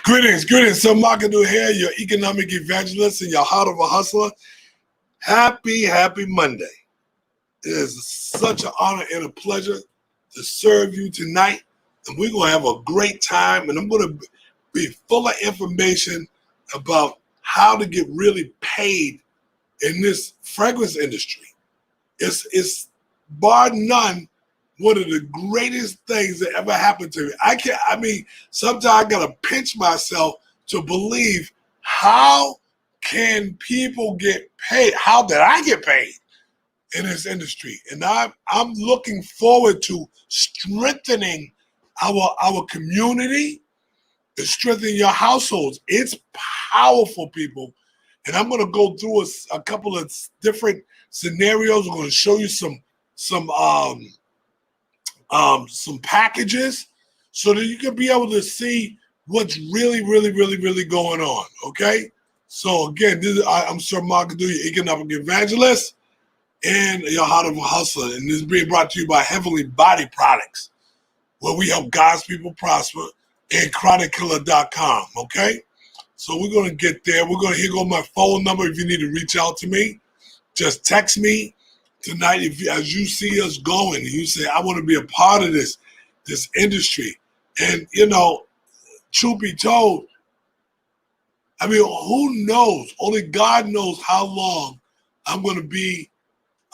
Greetings. So Marketing here, your economic evangelist and your heart of a hustler. Happy Monday. It is such an honor and a pleasure to serve you tonight. And we're going to have a great time. And I'm going to be full of information about how to get really paid in this fragrance industry. It's bar none one of the greatest things that ever happened to me. Sometimes I gotta pinch myself to believe, how can people get paid? How did I get paid in this industry? And I'm looking forward to strengthening our community and strengthening your households. It's powerful, people. And I'm gonna go through a couple of different scenarios. I'm gonna show you some packages so that you can be able to see what's really going on. Okay, so again, I'm Sir Mark Adu, your economic evangelist and your heart of a hustler, and this is being brought to you by Heavenly Body Products, where we help God's people prosper, and ChronicKiller.com. Okay, so we're gonna get there. Here go my phone number. If you need to reach out to me, just text me tonight. As you see us going, you say, I want to be a part of this industry. And truth be told, who knows? Only God knows how long I'm going to be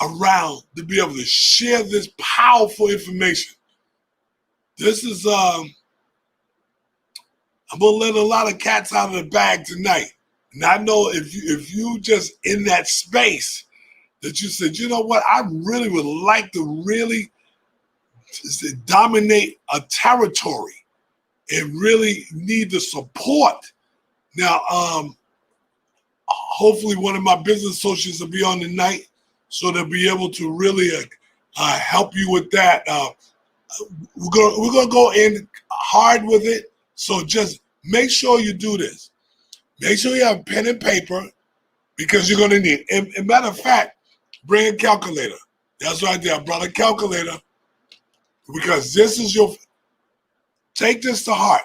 around to be able to share this powerful information. This is I'm going to let a lot of cats out of the bag tonight. And I know if you just in that space that you said, you know what, I really would like to really dominate a territory and really need the support. Now, hopefully one of my business associates will be on tonight, so they'll be able to really help you with that. We're gonna go in hard with it, so just make sure you do this. Make sure you have pen and paper, because you're gonna need it. And matter of fact, bring a calculator. That's right there. I brought a calculator because this is take this to heart.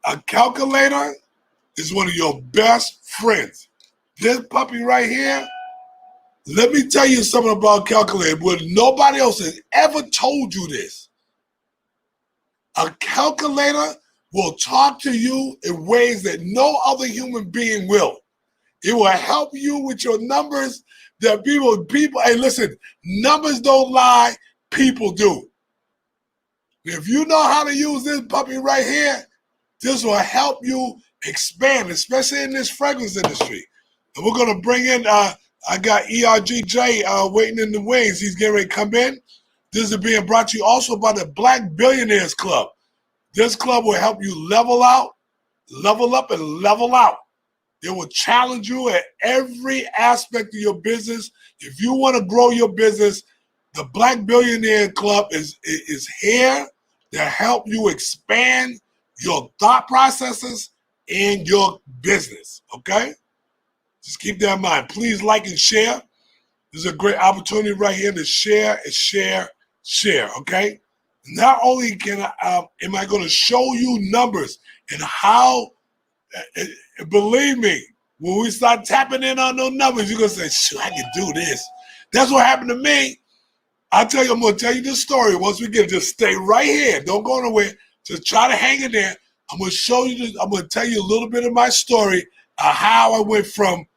A calculator is one of your best friends. This puppy right here, let me tell you something about a calculator. But nobody else has ever told you this. A calculator will talk to you in ways that no other human being will. It will help you with your numbers. That people, hey, listen, numbers don't lie, people do. If you know how to use this puppy right here, this will help you expand, especially in this fragrance industry. And we're gonna bring in, I got ERGJ waiting in the wings. He's getting ready to come in. This is being brought to you also by the Black Billionaires Club. This club will help you level up, and level out. It will challenge you at every aspect of your business. If you want to grow your business, the Black Billionaire Club is here to help you expand your thought processes and your business, okay? Just keep that in mind. Please like and share. This is a great opportunity right here to share, okay? Not only am I going to show you numbers and how, believe me, when we start tapping in on those numbers, you're going to say, shoot, I can do this. That's what happened to me. I'm going to tell you this story once we get, just stay right here. Don't go nowhere. Just try to hang in there. I'm going to show you this. I'm going to tell you a little bit of my story of how I went from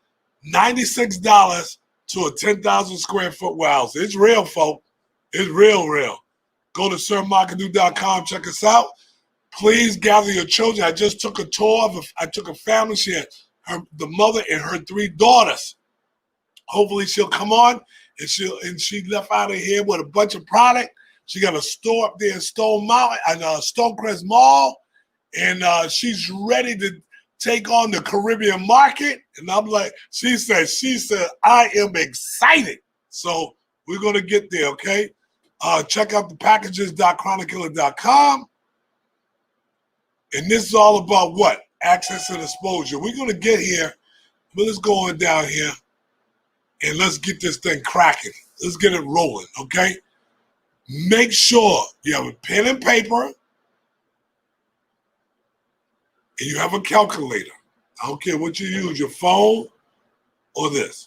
$96 to a 10,000 square foot warehouse. It's real, folks. It's real. Go to SirMarkAdu.com. Check us out. Please gather your children. I just took a tour I took a family. She had the mother and her 3 daughters. Hopefully she'll come on, and she left out of here with a bunch of product. She got a store up there in Stonecrest Mall, and she's ready to take on the Caribbean market. And I'm like, she said, I am excited. So we're gonna get there, okay? Check out the packages.ChronicKiller.com. And this is all about what? Access and exposure. We're going to get here, but let's go on down here and let's get this thing cracking. Let's get it rolling, okay? Make sure you have a pen and paper. and you have a calculator. I don't care what you use, your phone or this.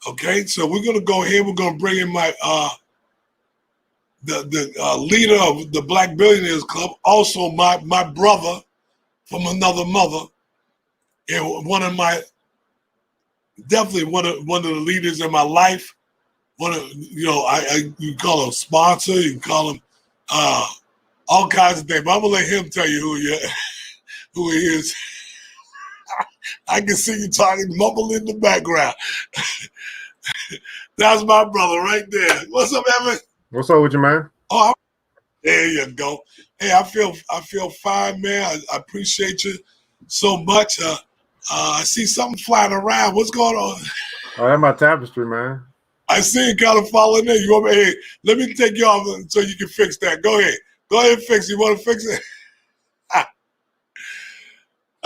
Okay, so we're gonna go here. We're gonna bring in my the leader of the Black Billionaires Club, also my brother from another mother, and definitely one of the leaders in my life. One of you can call him sponsor, you can call him all kinds of things. But I'm gonna let him tell you who he is. I can see you talking, mumble in the background. That's my brother right there. What's up, Evan? What's up with you, man? Oh, there you go. Hey, I feel fine, man. I appreciate you so much. I see something flying around. What's going on? Oh, that's my tapestry, man. I see it kind of falling in. You want me? Hey, let me take you off so you can fix that. Go ahead. Go ahead and fix it. You want to fix it?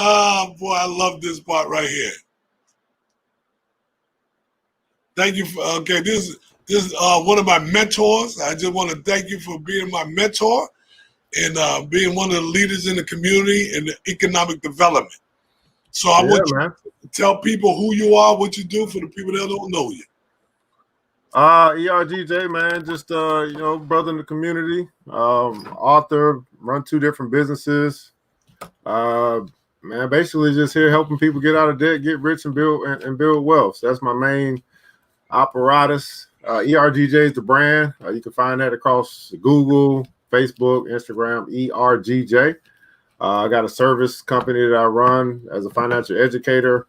Oh, boy, I love this part right here. Thank you for, okay, this is one of my mentors. I just want to thank you for being my mentor and being one of the leaders in the community and the economic development. So I want you to tell people who you are, what you do for the people that don't know you. ERGJ, man, just brother in the community, author, run 2 different businesses. Man, basically just here helping people get out of debt, get rich, and build wealth. So that's my main apparatus. ERGJ is the brand. You can find that across Google, Facebook, Instagram, ERGJ. I got a service company that I run as a financial educator,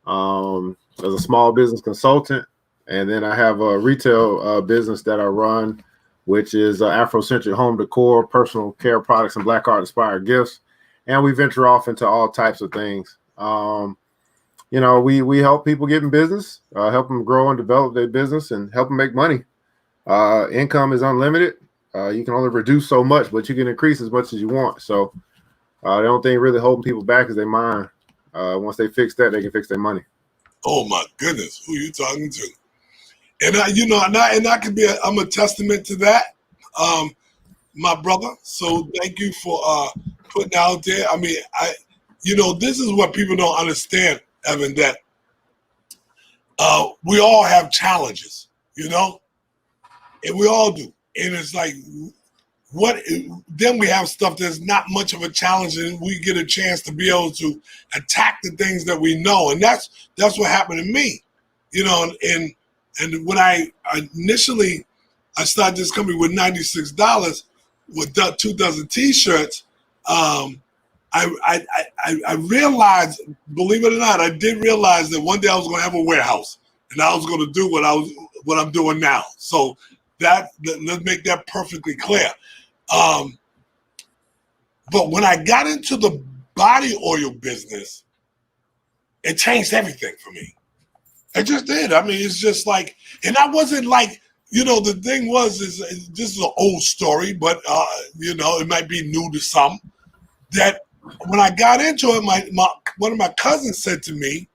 as a small business consultant. And then I have a retail business that I run, which is Afrocentric home decor, personal care products, and Black art inspired gifts. And we venture off into all types of things. We help people get in business, help them grow and develop their business, and help them make money. Income is unlimited. You can only reduce so much, but you can increase as much as you want. So the only thing really holding people back is their mind. Once they fix that, they can fix their money. Oh my goodness, who are you talking to? And I could be. I'm a testament to that, my brother. So thank you for putting out there. I mean, this is what people don't understand, Evan. That we all have challenges, and we all do. And it's like, then we have stuff that's not much of a challenge, and we get a chance to be able to attack the things that we know, and that's what happened to me, And when I started this company with $96 with 2 dozen T-shirts, I realized, believe it or not, I did realize that one day I was going to have a warehouse and I was going to do what I'm doing now. So let's make that perfectly clear. But when I got into the body oil business, it changed everything for me. It just did. I mean, it's just like, and I wasn't like, the thing is this is an old story, but it might be new to some. That when I got into it, one of my cousins said to me,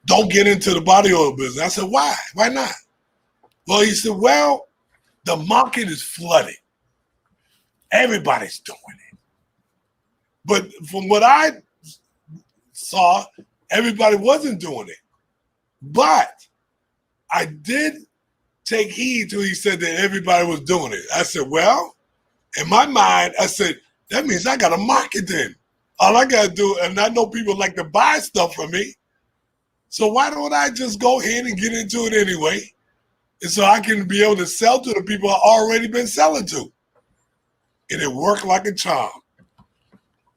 "Don't get into the body oil business." I said, "Why? Why not?" Well, he said, "Well, the market is flooded. Everybody's doing it, but from what I saw, everybody wasn't doing it." But I did take heed to he said that everybody was doing it. I said, well, in my mind, I said, that means I got to market then. All I got to do, and I know people like to buy stuff from me, so why don't I just go ahead and get into it anyway? And so I can be able to sell to the people I've already been selling to. And it worked like a charm.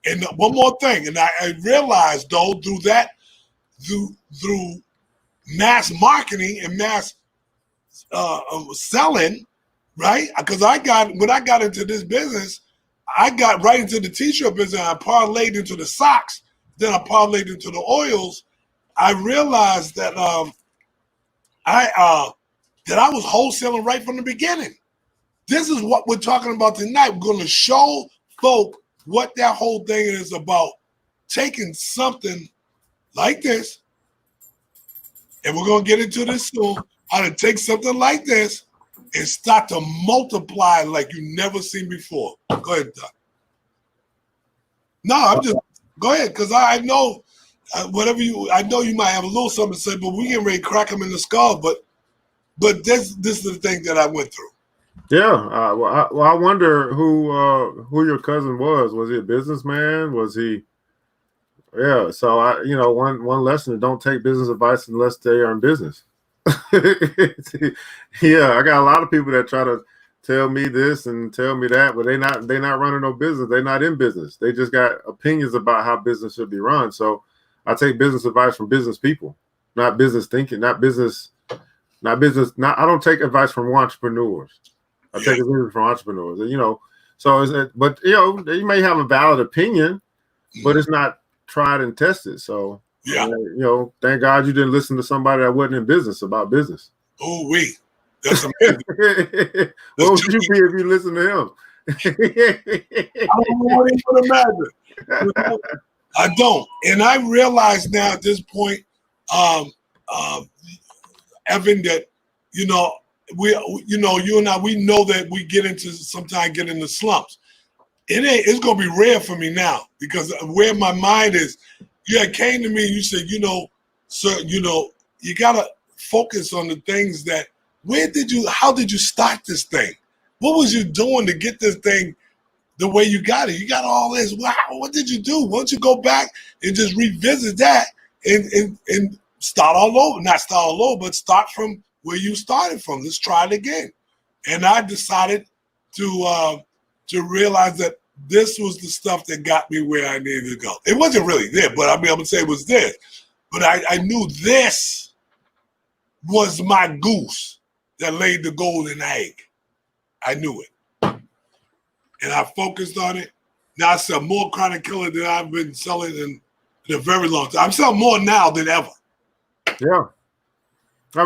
And one more thing, and I realized, though, through mass marketing and mass selling, right? Because when I got into this business, I got right into the T-shirt business. I parlayed into the socks, then I parlayed into the oils. I realized that I was wholesaling right from the beginning. This is what we're talking about tonight. We're going to show folk what that whole thing is about. Taking something like this, and we're going to get into this soon, how to take something like this and start to multiply like you've never seen before. Go ahead, Doc. No, I'm just go ahead because I know whatever I know you might have a little something to say, but we getting ready to crack them in the skull. But this is the thing that I went through. Yeah. I wonder who your cousin was. Was he a businessman? Was he? Yeah. So one lesson: don't take business advice unless they are in business. Yeah, I got a lot of people that try to tell me this and tell me that, but they not running no business. They're not in business. They just got opinions about how business should be run. So I take business advice from business people, not business thinking, not business. I don't take advice from entrepreneurs. I take advice from entrepreneurs. So but you may have a valid opinion, but it's not tried and tested. So thank God you didn't listen to somebody that wasn't in business about business. Oh, that's amazing. What would you be if you listened to him? I don't even imagine. I don't, and I realize now at this point, Evan, that you and I, we know that we sometimes get into slumps. It's gonna be rare for me now because where my mind is. You came to me and you said, sir, you gotta focus on the things that. How did you start this thing? What was you doing to get this thing the way you got it? You got all this. Wow, what did you do? Why don't you go back and just revisit that and start all over? Not start all over, but start from where you started from. Let's try it again. And I decided to realize that this was the stuff that got me where I needed to go. It wasn't really there, but I would say it was there. But I knew this was my goose that laid the golden egg. I knew it. And I focused on it. Now I sell more Chronic Killer than I've been selling in a very long time. I'm selling more now than ever. Yeah. I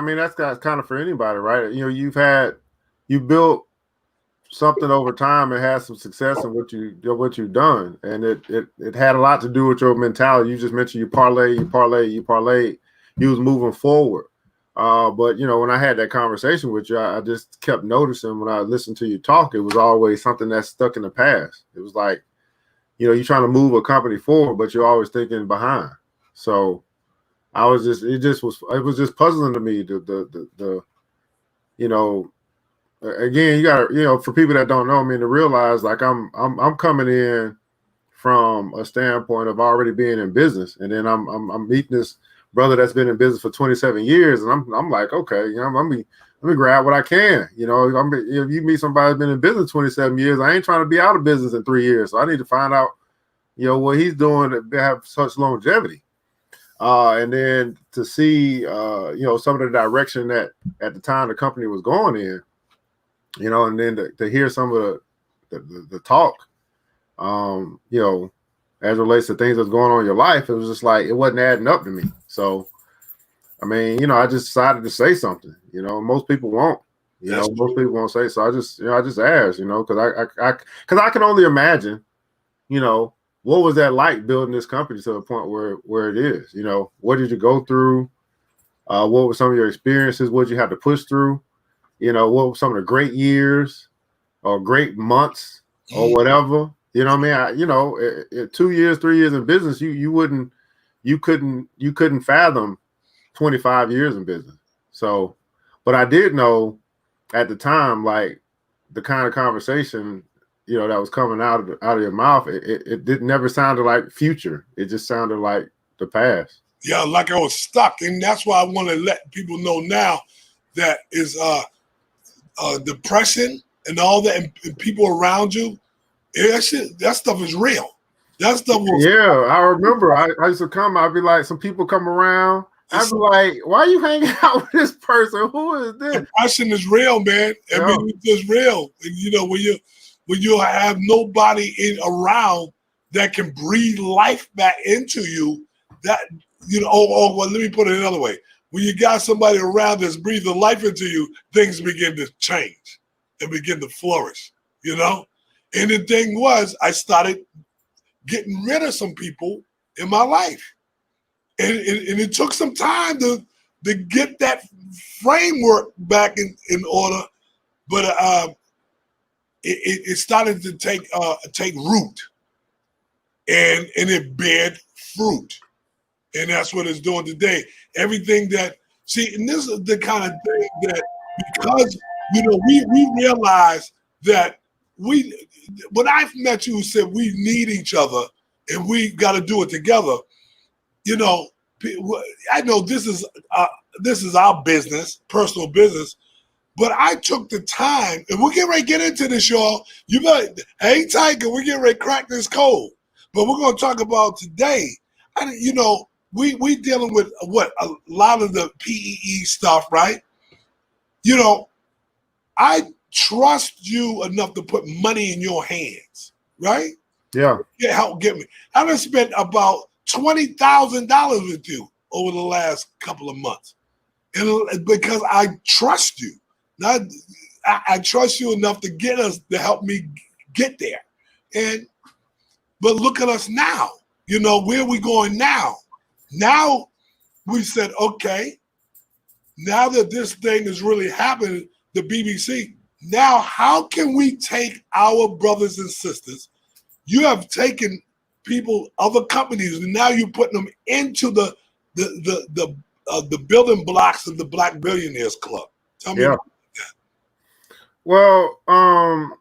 mean, that's kind of for anybody, right? You built something over time and had some success in what you've done, and it had a lot to do with your mentality. You just mentioned you parlayed. You was moving forward, but when I had that conversation with you, I just kept noticing when I listened to you talk, it was always something that's stuck in the past. It was like, you're trying to move a company forward, but you're always thinking behind. So it was just puzzling to me. Again, you got for people that don't know, to realize like I'm coming in from a standpoint of already being in business, and then I'm meeting this brother that's been in business for 27 years, and I'm like, okay, let me grab what I can. If you meet somebody that's been in business 27 years, I ain't trying to be out of business in 3 years, so I need to find out, what he's doing to have such longevity. And then to see, some of the direction that at the time the company was going in, and then to hear some of the talk, as it relates to things that's going on in your life, it was just like, it wasn't adding up to me. So, I just decided to say something, most people won't, most people won't say. So I just asked, because I can only imagine, what was that like building this company to the point where it is, what did you go through? What were some of your experiences? What did you have to push through? What were some of the great years or great months or whatever? 2 years, 3 years in business, you couldn't fathom 25 years in business. So, but I did know at the time, like the kind of conversation, that was coming out of your mouth, it didn't never sounded like future. It just sounded like the past. Yeah, like I was stuck, and that's why I want to let people know now that is depression and all that, and people around you. That stuff is real. That stuff was. Yeah, I remember. I used to come. I'd be like, some people come around. I'd be like, why are you hanging out with this person? Who is this? Depression is real, man. It's just real. And, when you have nobody around that can breathe life back into you, that well, let me put it another way. When you got somebody around that's breathing life into you, things begin to change and begin to flourish. And the thing was, I started getting rid of some people in my life, and it took some time to get that framework back in order, but it started to take root. and it bared fruit. And that's what it's doing today. Everything that, see, and this is the kind of thing that, because, we realize that when I met you, said we need each other and we got to do it together. I know this is our business, personal business, but I took the time, and we're getting ready to get into this, y'all. You better hang tight, because we're getting ready to crack this code. But we're going to talk about today. We dealing with a lot of the PEE stuff, right? I trust you enough to put money in your hands, right? Yeah. Help get me. I done spent about $20,000 with you over the last couple of months, and because I trust you. I trust you enough to help me get there. But look at us now. Where are we going now? Now we said, okay, now that this thing is really happening, the BBC, now how can we take our brothers and sisters? You have taken people, other companies, and now you're putting them into the building blocks of the Black Billionaires Club. Tell me about that. Well, and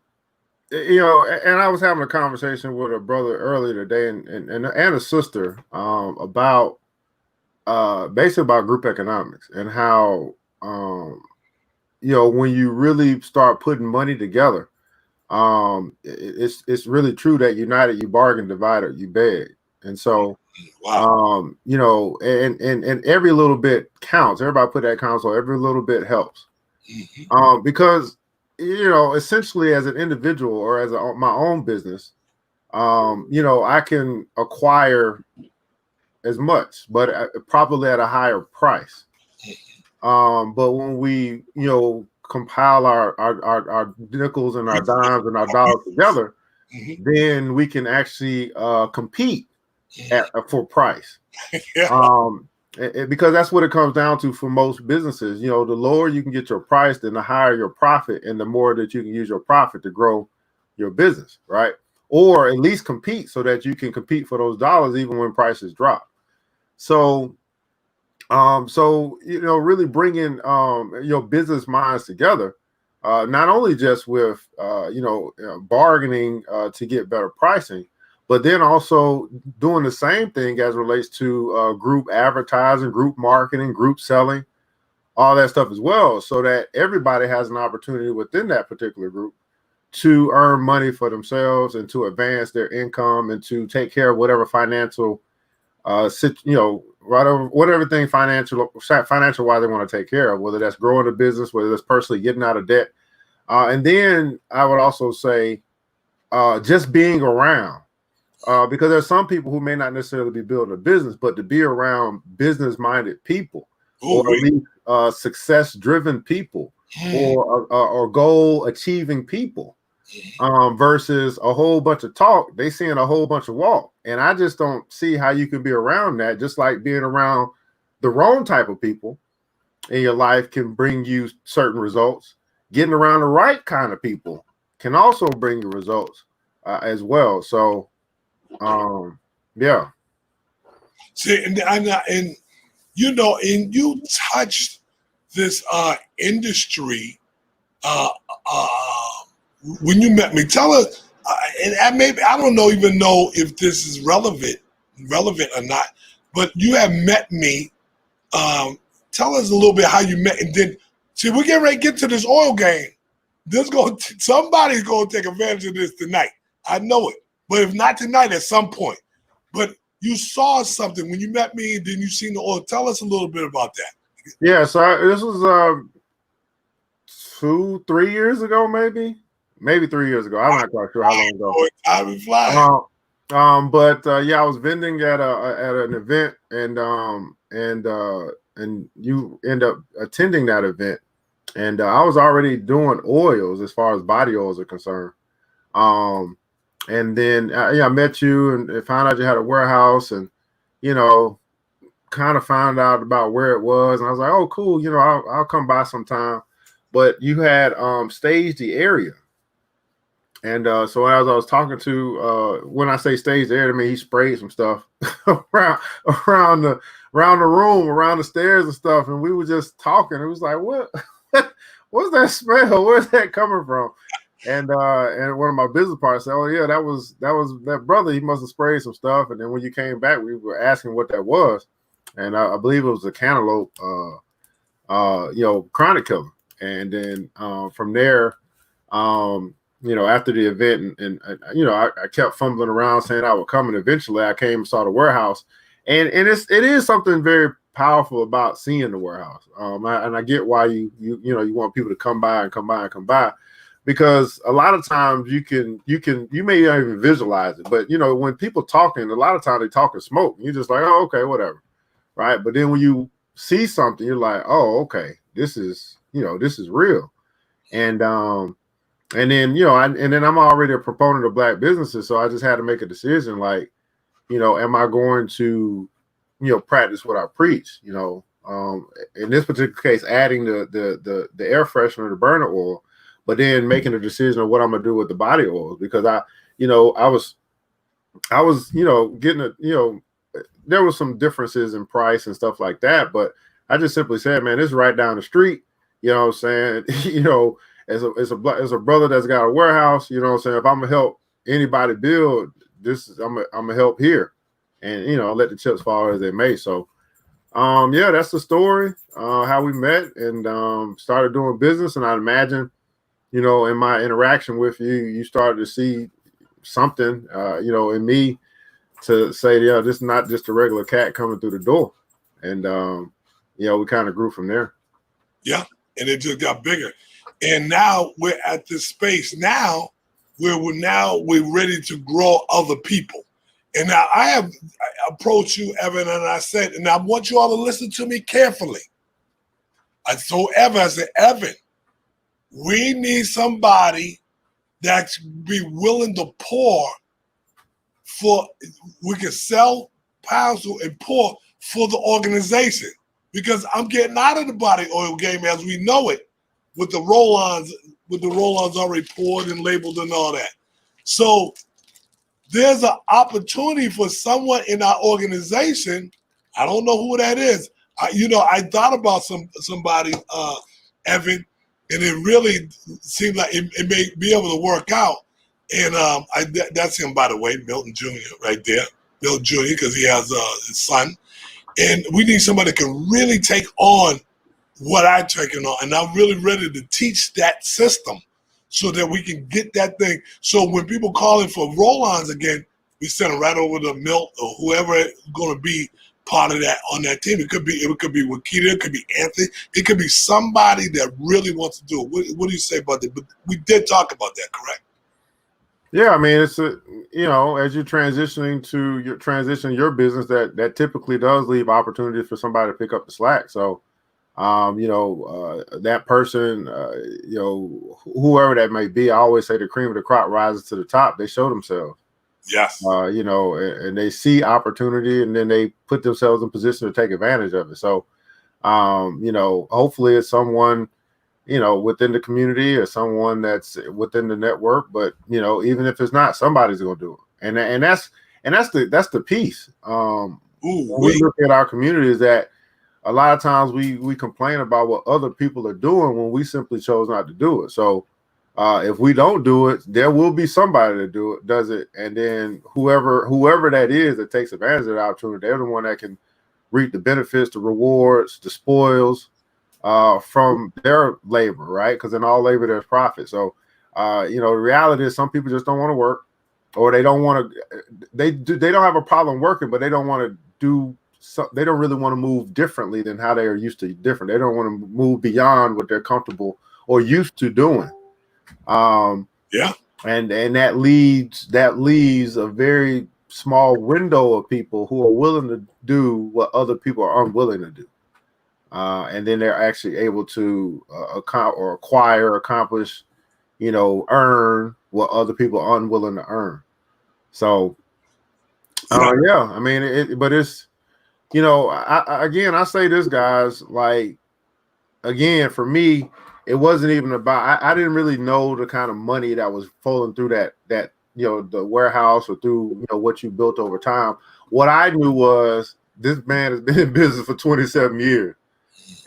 I was having a conversation with a brother earlier today and a sister about basically about group economics and how when you really start putting money together, it's really true that united you bargain, divided you beg. And so and every little bit counts. Everybody put that counts, so every little bit helps. Mm-hmm. Because essentially as an individual or as my own business, I can acquire as much, but probably at a higher price. But when we, compile our nickels and our dimes and our dollars together, mm-hmm. then we can actually compete for price. Yeah. Because that's what it comes down to for most businesses. The lower you can get your price, then the higher your profit, and the more that you can use your profit to grow your business, right? Or at least compete so that you can compete for those dollars even when prices drop. So really bringing business minds together, not only just with bargaining to get better pricing, but then also doing the same thing as relates to group advertising, group marketing, group selling, all that stuff as well, so that everybody has an opportunity within that particular group to earn money for themselves and to advance their income and to take care of whatever financial whatever thing financial wise they want to take care of, whether that's growing a business, whether that's personally getting out of debt. And then I would also say just being around, because there's some people who may not necessarily be building a business, but to be around business-minded people, or at least success-driven people, or goal-achieving people, versus a whole bunch of talk. They seeing a whole bunch of walk, and I just don't see how you can be around that. Just like being around the wrong type of people in your life can bring you certain results. Getting around the right kind of people can also bring you results as well. So, yeah. See, and you touched this industry when you met me. Tell us, and I don't even know if this is relevant or not, but you have met me. Tell us a little bit how you met, and then see, we're getting ready to get to this oil game. Somebody's going to take advantage of this tonight. I know it, but if not tonight, at some point. But you saw something when you met me, and then you seen the oil. Tell us a little bit about that. Yeah, so this was 2-3 years ago, maybe 3 years ago. I'm not quite sure how long ago. Time is flying. But I was vending at an event, and you end up attending that event, and I was already doing oils as far as body oils are concerned. And then I met you and found out you had a warehouse, and kind of found out about where it was, and I was like, oh, cool, I'll come by sometime. But you had staged the area And so as I was talking to, when I say stage there, I mean he sprayed some stuff around around the around the room, around the stairs and stuff, and we were just talking. It was like, what? What's that smell? Where's that coming from? And one of my business partners said, "Oh yeah, that was that brother. He must have sprayed some stuff." And then when you came back, we were asking what that was, and I believe it was a cantaloupe, chronic killer. And then from there, after the event, I kept fumbling around saying I would come, and eventually I came and saw the warehouse, and it is something very powerful about seeing the warehouse. I get why you want people to come by, because a lot of times you may not even visualize it, but when people talking, a lot of times they talk in smoke, and you're just like, oh, okay, whatever, right? But then when you see something, you're like, oh, okay, this is real. And then I'm already a proponent of Black businesses, so I just had to make a decision, like, am I going to practice what I preach? In this particular case, adding the air freshener, the burner oil, but then making a decision of what I'm gonna do with the body oils, because I was getting there was some differences in price and stuff like that, but I just simply said, man, this is right down the street. You know what I'm saying? As a brother that's got a warehouse, you know what I'm saying? If I'm gonna help anybody build this, I'm gonna help here, and let the chips fall as they may. So that's the story, how we met and started doing business. And I'd imagine, in my interaction with you, you started to see something, in me to say, yeah, this is not just a regular cat coming through the door. And we kind of grew from there. Yeah, and it just got bigger. And now we're at this space now where we're ready to grow other people. And now I approached you, Evan, and I said, and I want you all to listen to me carefully. I told Evan, I said, Evan, we need somebody that's be willing to pour we can sell pounds and pour for the organization, because I'm getting out of the body oil game as we know it, with the roll-ons already poured and labeled and all that. So there's an opportunity for someone in our organization. I don't know who that is. I thought about somebody, Evan, and it really seemed like it may be able to work out. And that's him, by the way, Milton Jr. right there, Milton Jr., because he has his son. And we need somebody that can really take on what I'm taking on. And I'm really ready to teach that system so that we can get that thing. So when people calling for roll-ons again, we send them right over to Milt or whoever is going to be part of that on that team. It could be Wakita, it could be Anthony, it could be somebody that really wants to do it. What do you say about that? But we did talk about that, correct? Yeah, I mean, it's as you're transitioning your business, that typically does leave opportunity for somebody to pick up the slack. So, that person, whoever that may be, I always say the cream of the crop rises to the top. They show themselves. Yes. And they see opportunity, and then they put themselves in position to take advantage of it. So, hopefully it's someone, within the community or someone that's within the network. But even if it's not, somebody's going to do it, and that's the piece. When we look at our community, is that a lot of times we complain about what other people are doing when we simply chose not to do it. So if we don't do it, there will be somebody that does it, and then whoever that is that takes advantage of the opportunity, they're the one that can reap the benefits, the rewards, the spoils from their labor, right? Because in all labor there's profit. So the reality is some people just don't want to work, or they don't want to. They don't have a problem working, but they don't want to do. So they don't really want to move differently than how they are used to different. They don't want to move beyond what they're comfortable or used to doing. And that leaves a very small window of people who are willing to do what other people are unwilling to do. And then they're actually able to acquire, accomplish, earn what other people are unwilling to earn. So, I mean, but it's, I say this, guys, like, again, for me, it wasn't even about. I didn't really know the kind of money that was flowing through that the warehouse or through what you built over time. What I knew was this man has been in business for 27 years.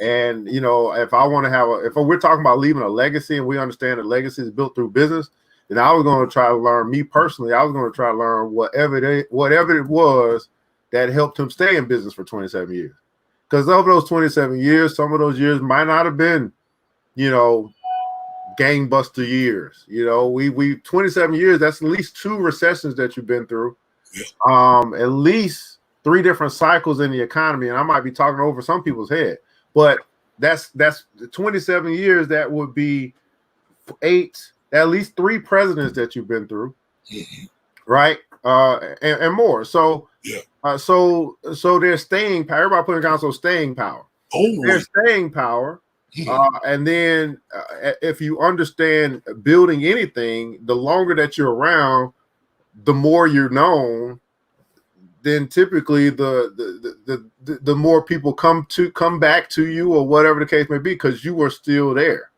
And if I want to if we're talking about leaving a legacy, and we understand that legacy is built through business, then I was going to try to learn. Me personally, I was going to try to learn whatever it was that helped him stay in business for 27 years. Because over those 27 years, some of those years might not have been, gangbuster years. We 27 years. That's at least 2 recessions that you've been through. At least 3 different cycles in the economy, and I might be talking over some people's head. But that's 27 years. That would be 8, at least 3 presidents that you've been through, right? And more. So, so there's staying power. Everybody putting down staying power. There's staying power, and then if you understand building anything, the longer that you're around, the more you're known. Then typically the more people come back to you, or whatever the case may be, because you were still there.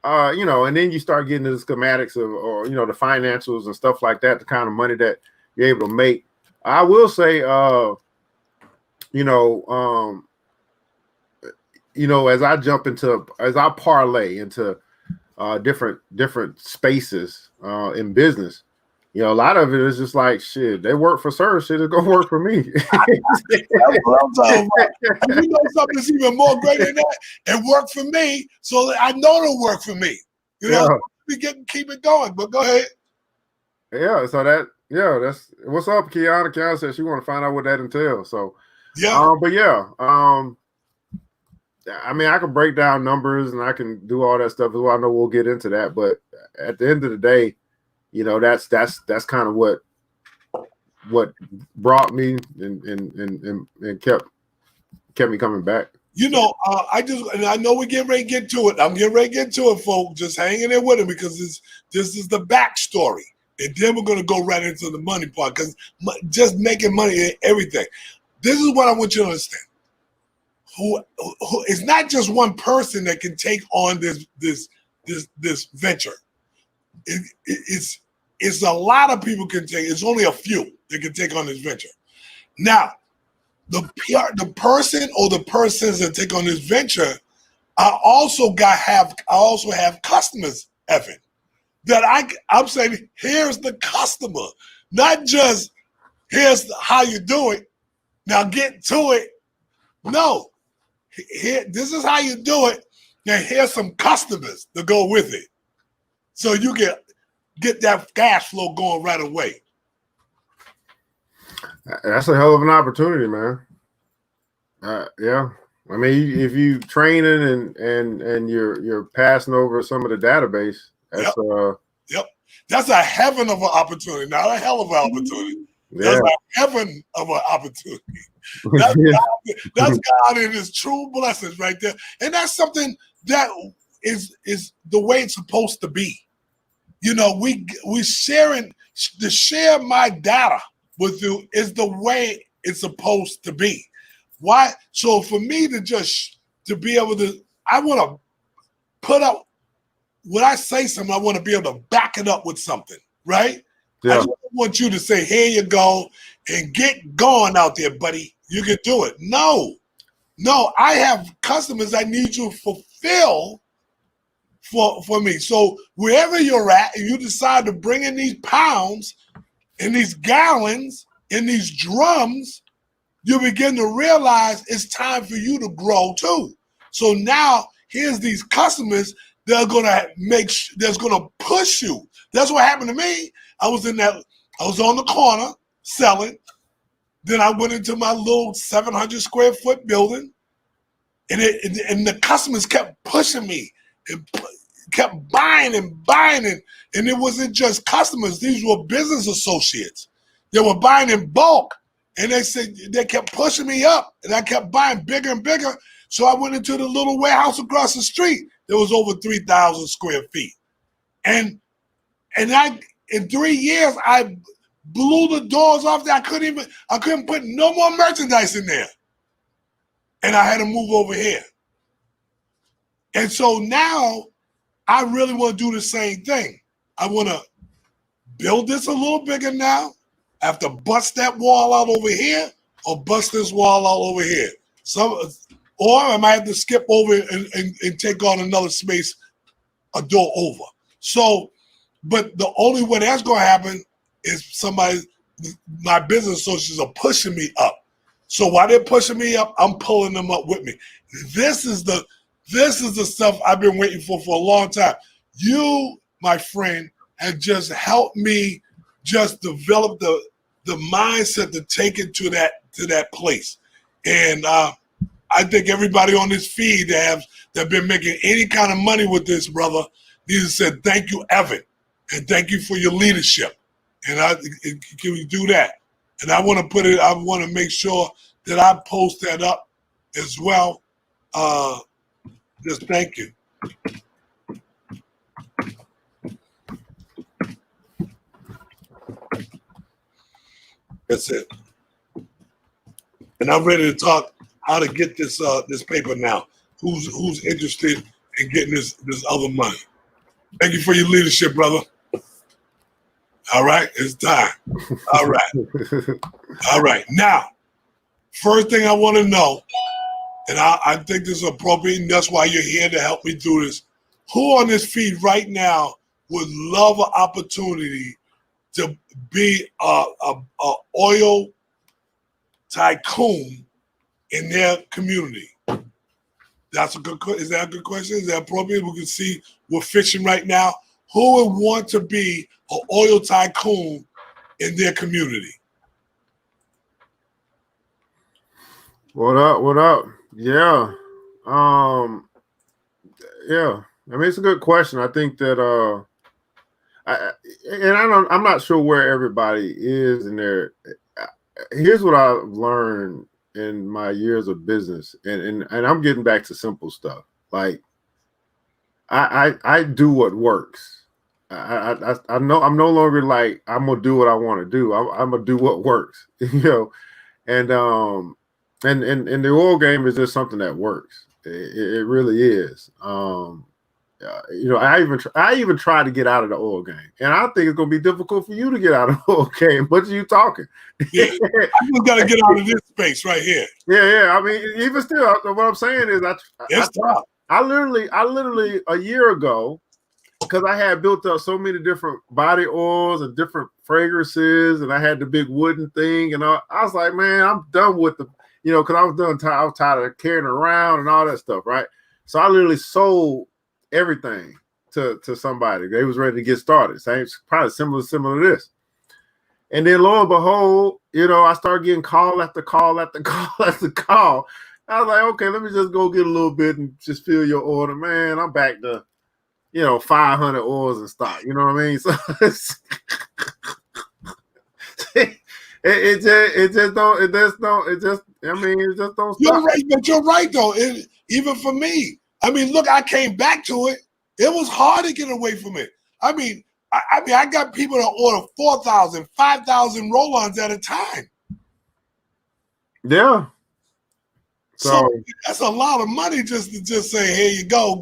And then you start getting into the schematics or the financials and stuff like that, the kind of money that you're able to make. I will say, as I parlay into different spaces in business. A lot of it is just like, shit, they work for Sir, shit is gonna work for me. That's what I'm talking about. And something that's even more great than that? It worked for me, so I know it'll work for me. We keep it going, but go ahead. Yeah, so that's what's up, Kiana. Kiana said she want to find out what that entails. So I mean, I can break down numbers and I can do all that stuff as well. I know we'll get into that, but at the end of the day, that's kind of what brought me and kept me coming back. I know we getting ready to get to it. I'm getting ready to get to it, folks. Just hanging in with it, because this is the backstory, and then we're gonna go right into the money part, because just making money ain't everything. This is what I want you to understand. Who it's not just one person that can take on this venture. It's a lot of people can take. It's only a few that can take on this venture. Now, the person or the persons that take on this venture, I also have customers, Evan, that I'm saying, here's the customer, not just here's how you do it. Now get to it. No, this is how you do it. Now here's some customers to go with it, so you get that cash flow going right away. That's a hell of an opportunity, man. Yeah, I mean, if you training and you're passing over some of the database, that's that's a heaven of an opportunity, not a hell of an opportunity. That's a heaven of an opportunity. That's God in His true blessings right there, and that's something that is the way it's supposed to be. We sharing to share my data with you is the way it's supposed to be. Why? So for me to be able to, I want to put up when I say something, I want to be able to back it up with something, right? Yeah. I just want you to say, here you go, and get going out there, buddy. You can do it. No, I have customers I need you to fulfill for me. So wherever you're at, and you decide to bring in these pounds and these gallons and these drums, you begin to realize it's time for you to grow too. So now here's these customers that are that's gonna push you. That's what happened to me. I was on the corner selling. Then I went into my little 700 square foot building, and the customers kept pushing me and kept buying, and it wasn't just customers. These were business associates. They were buying in bulk, and they kept pushing me up, and I kept buying bigger and bigger. So I went into the little warehouse across the street. There was over 3,000 square feet, and in 3 years I blew the doors off there. I couldn't put no more merchandise in there, and I had to move over here. And so now I really want to do the same thing. I want to build this a little bigger now. I have to bust that wall out over here or bust this wall out over here. Or I might have to skip over and take on another space, a door over. So, but the only way that's going to happen is my business associates are pushing me up. So while they're pushing me up, I'm pulling them up with me. This is the stuff I've been waiting for a long time. You, my friend, have just helped me just develop the mindset to take it to that place. And I think everybody on this feed that been making any kind of money with this, brother, needs to say thank you, Evan, and thank you for your leadership. And can we do that? And I want to make sure that I post that up as well. Just thank you. That's it. And I'm ready to talk how to get this paper now. Who's interested in getting this other money? Thank you for your leadership, brother. All right, it's time. All right. All right. Now, first thing I want to know, and I think this is appropriate, and that's why you're here to help me do this. Who on this feed right now would love an opportunity to be a oil tycoon in their community? That's a good. Is that a good question? Is that appropriate? We can see we're fishing right now. Who would want to be an oil tycoon in their community? What up? What up? Yeah. Yeah. I mean, it's a good question. I think that I'm not sure where everybody is in there. Here's what I've learned in my years of business, and I'm getting back to simple stuff. Like I do what works. I know I'm no longer like I'm gonna do what I want to do. I'm gonna do what works, you know. And the oil game is just something that works. It really is. You know, I even tried to get out of the oil game, and I think it's gonna be difficult for you to get out of the oil game. But you talking? Yeah, I just gotta get out of this space right here. Yeah. I mean, even still, what I'm saying is, I literally a year ago, because I had built up so many different body oils and different fragrances, and I had the big wooden thing, and I was like, man, I'm done with the, you know, because I was tired of carrying it around and all that stuff, right? So I literally sold everything to somebody. They was ready to get started. Same, probably similar to this. And then lo and behold, you know, I started getting call after call after call after call. I was like, okay, let me just go get a little bit and just fill your order. Man, I'm back to, you know, 500 oils in stock. You know what I mean? So it just don't stop. You're right, but you're right though. Even for me, I mean, look, I came back to it. It was hard to get away from it. I mean, I got people that order 4,000, 5,000 roll-ons at a time. Yeah. So that's a lot of money just to say, here you go.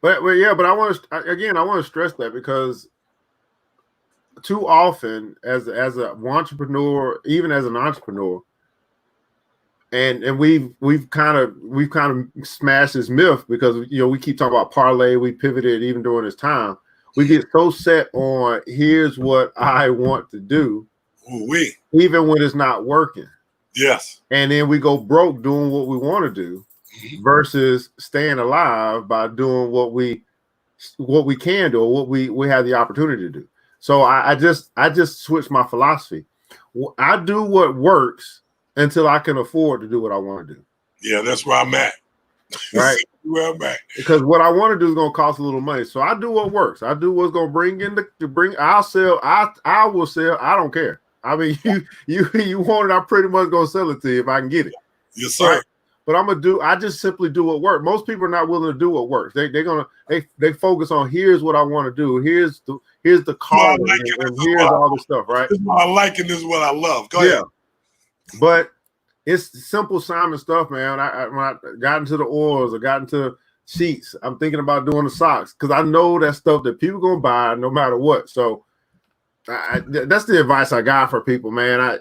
But I want to stress that, because too often as an entrepreneur, even as an entrepreneur, and we've kind of smashed this myth, because, you know, we keep talking about parlay, we pivoted even during this time. We get so set on here's what I want to do, even when it's not working. Yes. And then we go broke doing what we want to do, versus staying alive by doing what we can do, or what we have the opportunity to do. So I just switched my philosophy. I do what works until I can afford to do what I want to do. Yeah, that's where I'm at. Right. Where I'm at. Because what I want to do is going to cost a little money. So I do what works. I do what's going to bring in I'll sell. I will sell. I don't care. I mean, you want it, I'm pretty much going to sell it to you if I can get it. Yes, sir. Right? But I just simply do what works. Most people are not willing to do what works. They focus on here's what I want to do. Here's the call, and here's all the stuff, right? This is what I like, and this is what I love. Go ahead. But it's simple Simon stuff, man. When I got into the oils, I got into sheets. I'm thinking about doing the socks because I know that stuff that people gonna buy no matter what. So that's the advice I got for people, man.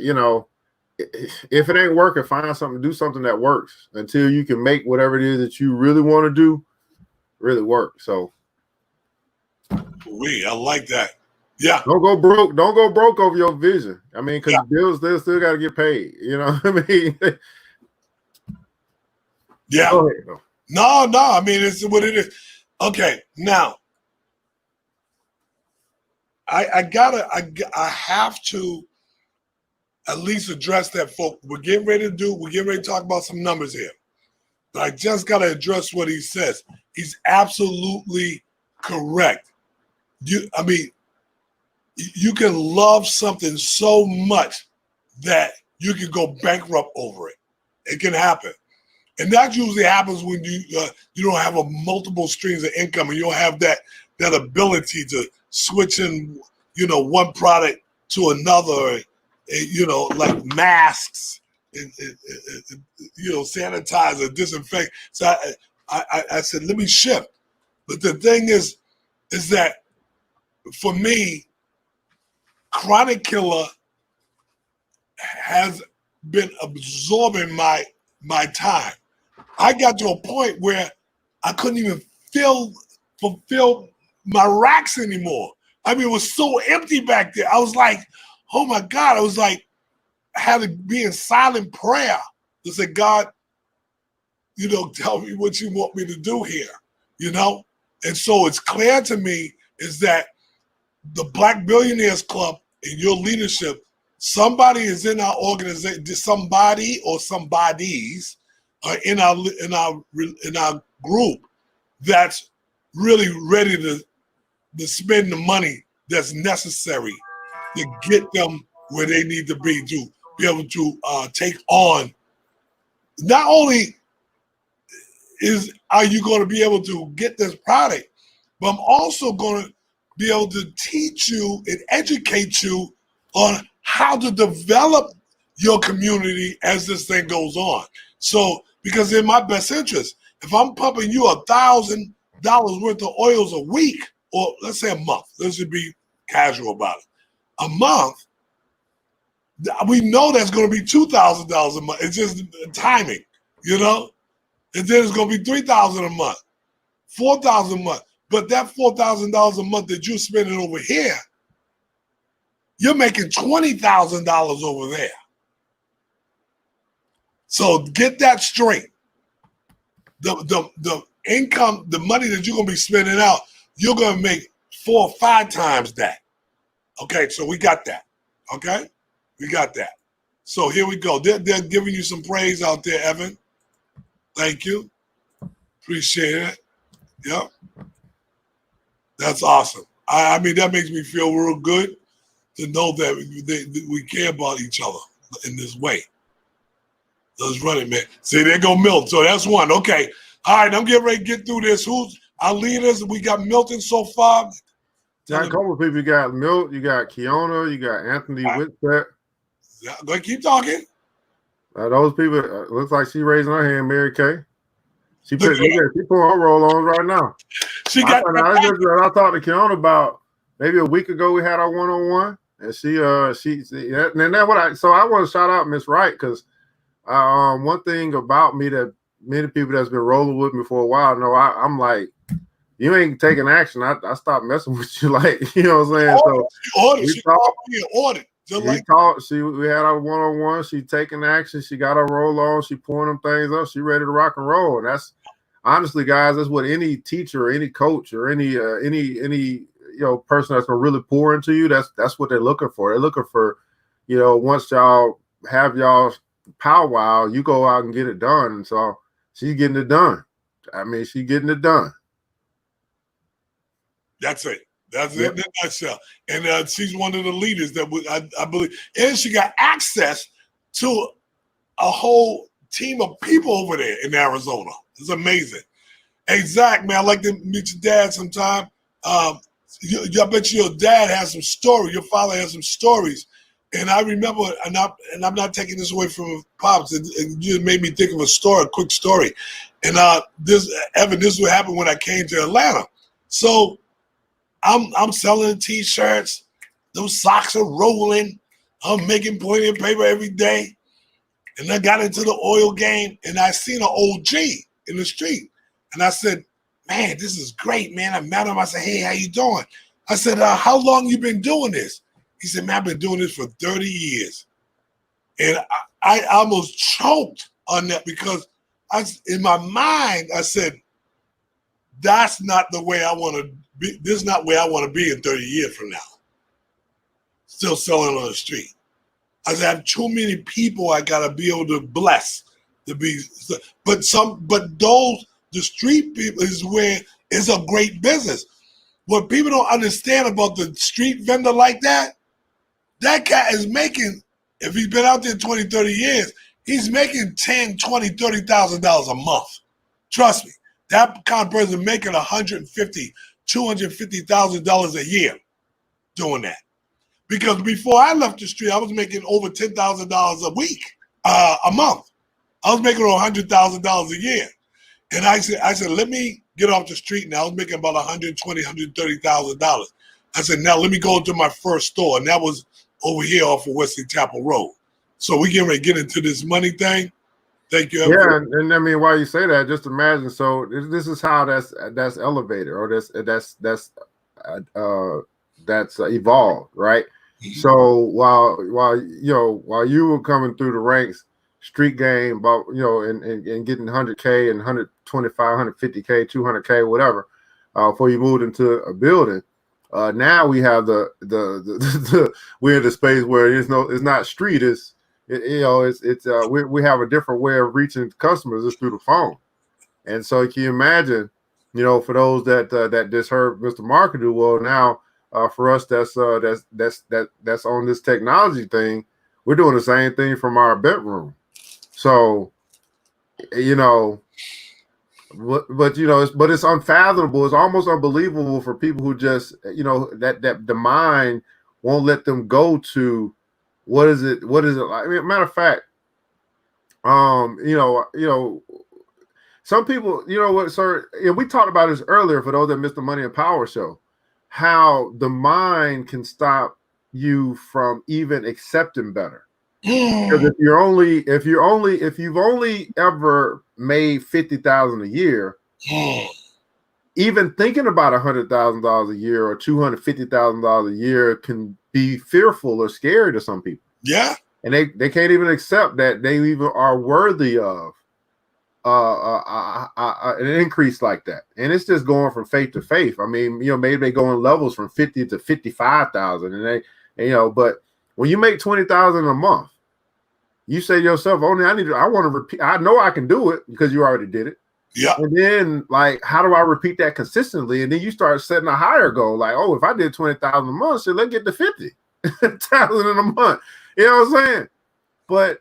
If it ain't working, find something, do something that works until you can make whatever it is that you really want to do really work. So I like that. Yeah. Don't go broke. Don't go broke over your vision. I mean, because bills still got to get paid. You know what I mean? Yeah. Go ahead. No. I mean, it's what it is. Okay. Now, I have to at least address that, folks. We're getting ready to talk about some numbers here. But I just got to address what he says. He's absolutely correct. You can love something so much that you can go bankrupt over it. It can happen. And that usually happens when you don't have multiple streams of income and you don't have that ability to switch in, one product to another, like masks, and sanitizer, disinfect. So I said, let me shift. But the thing is that for me, Chronic Killer has been absorbing my time. I got to a point where I couldn't even fulfill my racks anymore. I mean, it was so empty back there. I was like, oh my God. I was like, I had to be in silent prayer to say, God, tell me what you want me to do here, And so it's clear to me is that the Black Billionaires Club and your leadership, somebody is in our organization, somebody or somebodies are in our group that's really ready to spend the money that's necessary to get them where they need to be able to take on. Not only are you going to be able to get this product, but I'm also going to be able to teach you and educate you on how to develop your community as this thing goes on. So, because in my best interest, if I'm pumping you $1,000 worth of oils a week, or let's say a month, let's just be casual about it, a month, we know that's going to be $2,000 a month. It's just timing, And then it's going to be $3,000 a month, $4,000 a month. But that $4,000 a month that you're spending over here, you're making $20,000 over there. So get that straight. The income, the money that you're going to be spending out, you're going to make 4 or 5 times that. Okay, so we got that. Okay, we got that. So here we go. They're giving you some praise out there, Evan. Thank you. Appreciate it. Yep. That's awesome. I mean, that makes me feel real good to know that we care about each other in this way. Let's run it, man. See, there go Milt. So that's one. Okay. All right, I'm getting ready to get through this. Who's our leaders? We got Milton so far. Got a couple of people. You got Milt, you got Kiona, you got Anthony Whitset. Yeah, go ahead, keep talking. Those people, looks like she raising her hand, Mary Kay. She pulling her roll on right now. She got. I talked to Kiona about maybe a week ago. We had our one-on-one, and she and that's what I want to shout out Miss Wright, because one thing about me that many people that's been rolling with me for a while know I'm like, you ain't taking action. I stopped messing with you, like, you know what I'm saying? She called me an audit. We had our one-on-one. She taking action. She got her roll on. She pouring them things up. She ready to rock and roll. And that's honestly, guys, that's what any teacher, or any coach, or any person that's gonna really pour into you. That's what they're looking for. They're looking for, once y'all have y'all powwow, you go out and get it done. And so she's getting it done. I mean, she's getting it done. That's it. That's it in a nutshell. And she's one of the leaders that I believe. And she got access to a whole team of people over there in Arizona. It's amazing. Hey, Zach, man, I'd like to meet your dad sometime. I bet your dad has some stories. Your father has some stories. And I remember, and I'm not taking this away from Pops, and you made me think of a quick story. And this is what happened when I came to Atlanta. So I'm selling T-shirts. Those socks are rolling. I'm making plenty of paper every day. And I got into the oil game, and I seen an OG in the street. And I said, man, this is great, man. I met him. I said, hey, how you doing? I said, how long you been doing this? He said, man, I've been doing this for 30 years. And I almost choked on that because in my mind, I said, that's not the way I want to be. This is not where I want to be in 30 years from now. Still selling on the street. I said, I have too many people I gotta be able to bless to be. But the street people is where it's a great business. What people don't understand about the street vendor like that cat is making, if he's been out there 20, 30 years, he's making $10,000, $20,000, $30,000 a month. Trust me, that kind of person making $150,000, $250,000 a year doing that. Because before I left the street, I was making over $10,000 a week, a month. I was making over $100,000 a year. And I said, let me get off the street. And I was making about $120,000, $130,000. I said, now let me go to my first store. And that was over here off of Wesley Chapel Road. So we getting ready to get into this money thing. Thank you. Yeah, and I mean, while you say that, just imagine. So this is how that's elevated, or that's evolved, right? Mm-hmm. So while you were coming through the ranks, street game, about and getting 100K and 125, 150K, 200K, whatever, before you moved into a building. Now we have the we're in the space where it's not street, we have a different way of reaching customers is through the phone. And so can you imagine, for those that just heard Mr. Marketer, well, now for us that's on this technology thing, we're doing the same thing from our bedroom. So but it's unfathomable. It's almost unbelievable for people who just that the mind won't let them go to what is it like. I mean, matter of fact, some people, what, sir, and we talked about this earlier for those that missed the Money and Power show, how the mind can stop you from even accepting better. Because if you've only ever made $50,000 a year, even thinking about $100,000 a year or $250,000 a year can be fearful or scary to some people. Yeah, and they can't even accept that they even are worthy of an increase like that. And it's just going from faith to faith. I mean, maybe they go in levels from 50 to 55,000, and but when you make 20,000 a month, you say to yourself, I want to repeat. I know I can do it because you already did it. Yeah. And then, like, how do I repeat that consistently? And then you start setting a higher goal. Like, if I did 20,000 a month, so let's get to 50,000 in a month. You know what I'm saying? But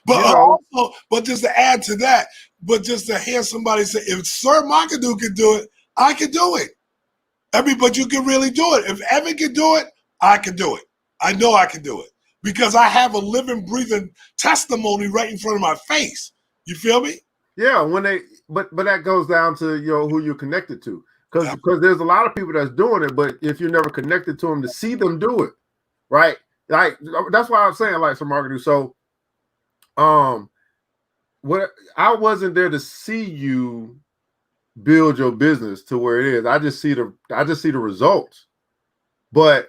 also, just to add to that, but just to hear somebody say, if Sir Marketer can do it, I can do it. But you can really do it. If Evan can do it, I can do it. I know I can do it. Because I have a living, breathing testimony right in front of my face. You feel me? Yeah, but that goes down to who you're connected to. Because there's a lot of people that's doing it, but if you're never connected to them to see them do it, right? Like, that's why I'm saying, like, some Marketer. So what I wasn't there to see you build your business to where it is. I just see the results. But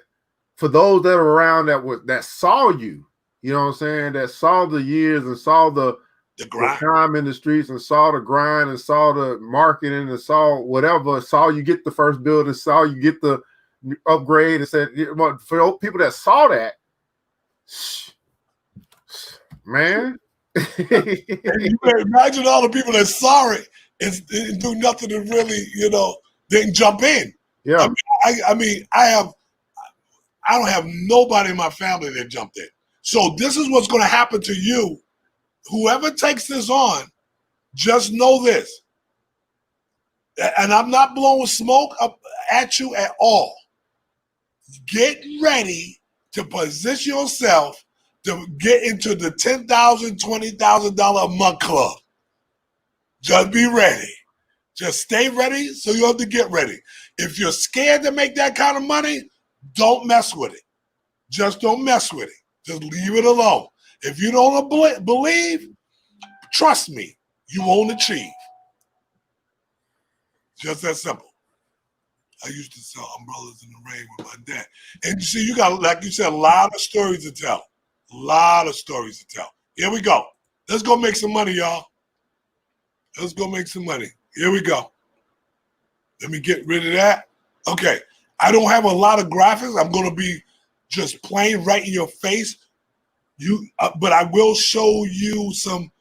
for those that are around that saw you, you know what I'm saying, that saw the years and saw the time in the streets and saw the grind and saw the marketing and saw whatever, saw you get the first building, saw you get the upgrade, and said, for those people that saw that, man. Imagine all the people that saw it and didn't do nothing to really, didn't jump in. Yeah. I don't have nobody in my family that jumped in. So this is what's going to happen to you. Whoever takes this on, just know this. And I'm not blowing smoke up at you at all. Get ready to position yourself to get into the $10,000, $20,000 a month club. Just be ready. Just stay ready so you have to get ready. If you're scared to make that kind of money, don't mess with it. Just don't mess with it. Just leave it alone. If you don't believe, trust me, you won't achieve. Just that simple. I used to sell umbrellas in the rain with my dad. And you see, you got, like you said, a lot of stories to tell. A lot of stories to tell. Here we go. Let's go make some money, y'all. Let's go make some money. Here we go. Let me get rid of that. Okay. I don't have a lot of graphics. I'm going to be just plain right in your face. But I will show you some.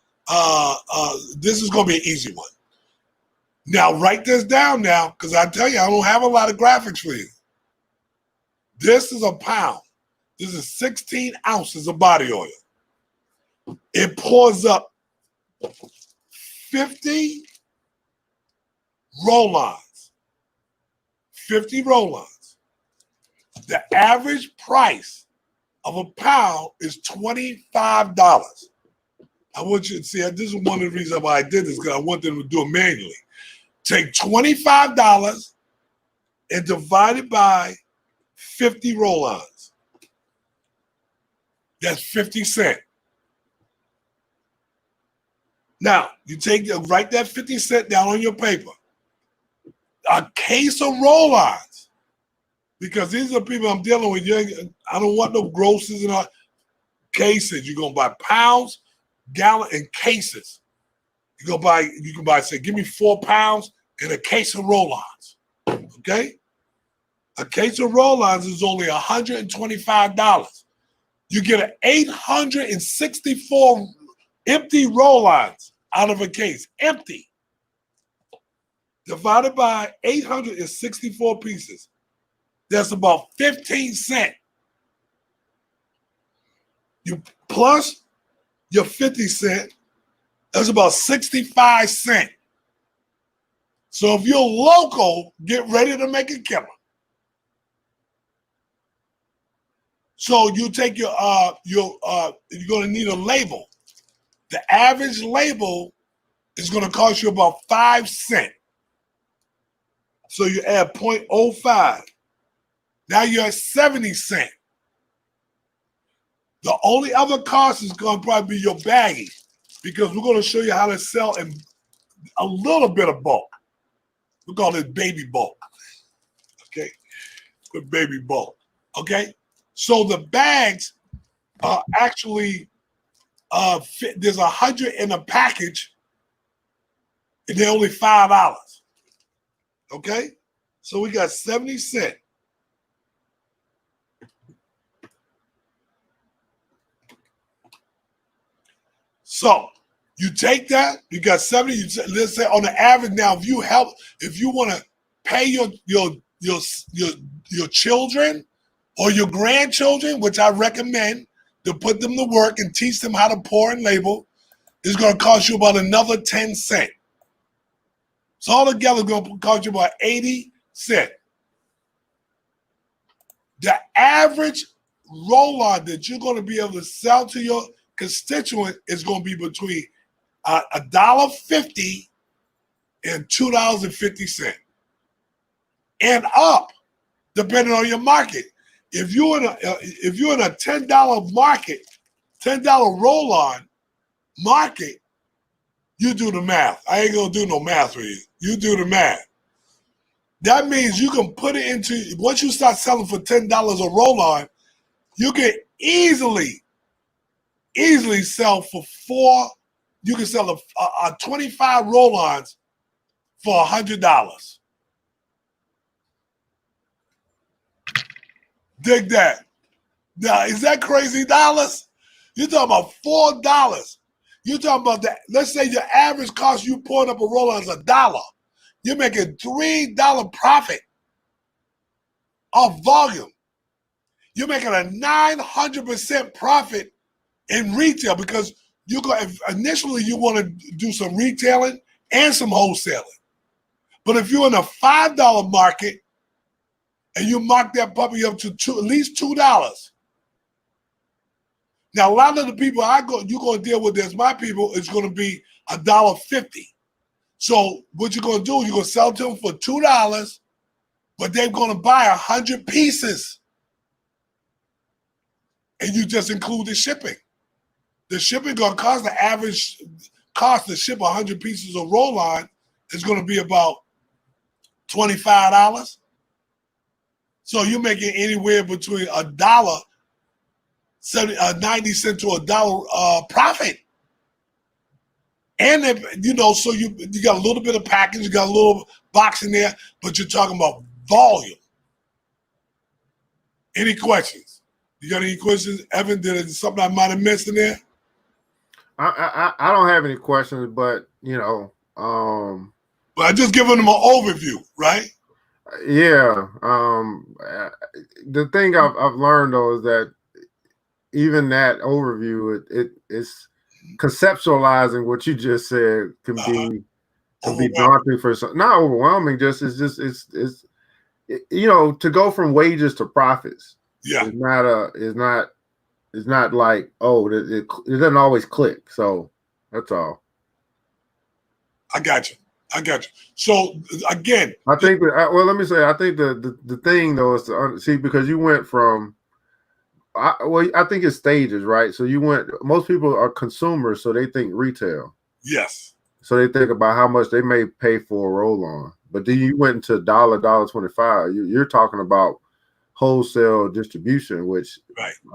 This is going to be an easy one. Now, write this down now, because I tell you, I don't have a lot of graphics for you. This is a pound. This is 16 ounces of body oil. It pours up 50 roll-ons. 50 roll-ons. The average price of a pound is $25. I want you to see, this is one of the reasons why I did this, because I want them to do it manually. Take $25 and divide it by 50 roll-ons. That's 50 cents. Now, write that 50 cents down on your paper. A case of roll-ons, because these are people I'm dealing with. I don't want no grosses and all. Cases. You're going to buy pounds, gallon, and cases. You can buy, say, give me 4 pounds and a case of roll-ons. Okay? A case of roll-ons is only $125. You get 864 empty roll-ons out of a case. Empty. Divided by 864 pieces. That's about 15 cents. You plus your 50 cents, that's about 65 cents. So if you're local, get ready to make a killer. So you take you're going to need a label. The average label is going to cost you about 5 cents. So you add 0.05. Now you're at 70 cents. The only other cost is going to probably be your bagging, because we're going to show you how to sell in a little bit of bulk. We call it baby bulk. Okay? With baby bulk. Okay? So the bags are actually, there's 100 in a package, and they're only $5. Okay? So we got 70 cents. So you take that, you got 70, let's say on the average now, if you want to pay your children or your grandchildren, which I recommend to put them to work and teach them how to pour and label, it's going to cost you about another 10 cents. So altogether, it's going to cost you about 80 cents. The average roll-on that you're going to be able to sell to your constituent is going to be between $1.50 and $2.50, and up, depending on your market. If you're in a $10 market, $10 roll-on market, you do the math. I ain't gonna do no math for you. You do the math. That means you can put it into, once you start selling for $10 a roll-on, you can easily sell for you can sell a 25 roll-ons for $100. Dig that. Now, is that crazy dollars? You're talking about $4. You're talking about that. Let's say your average cost you pouring up a roll-on is $1. You're making $3 profit off volume. You're making a 900% profit in retail, because initially you want to do some retailing and some wholesaling. But if you're in a $5 market and you mark that puppy up to at least $2. Now, a lot of the people you're going to deal with as my people is going to be $1.50. So what you're gonna do? You're gonna sell to them for $2, but they're gonna buy 100 pieces, and you just include the shipping. The shipping gonna cost the average cost to ship 100 pieces of roll-on is gonna be about $25. So you're making anywhere between $1, 90 cents to $1 profit. And so you got a little bit of package, you got a little box in there, but you're talking about volume. Any questions? You got any questions, Evan? Did it something I might have missed in there? I don't have any questions, but but I just giving them an overview, right? Yeah. The thing I've learned though is that even that overview, it's conceptualizing what you just said can be daunting for some. Not overwhelming, just it's to go from wages to profits. Yeah, it's not like it doesn't always click. So that's all. I got you. So again, I think let me say, I think the thing though is to see, because you went from. I think it's stages, right? So most people are consumers, so they think retail. Yes. So they think about how much they may pay for a roll-on. But then you went into $1.25. You're talking about wholesale distribution, which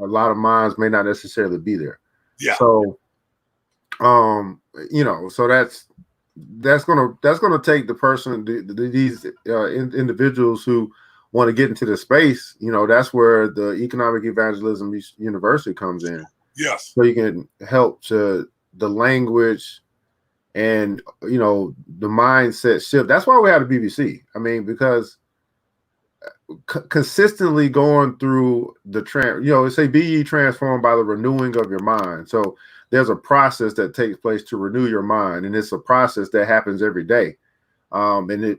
a lot of minds may not necessarily be there. Yeah. So, so that's gonna take the person, these individuals who want to get into the space, that's where the Economic Evangelism University comes in. Yes. So you can help to the language and, the mindset shift. That's why we have the BBC. I mean, because consistently going through the say be ye transformed by the renewing of your mind. So there's a process that takes place to renew your mind. And it's a process that happens every day. And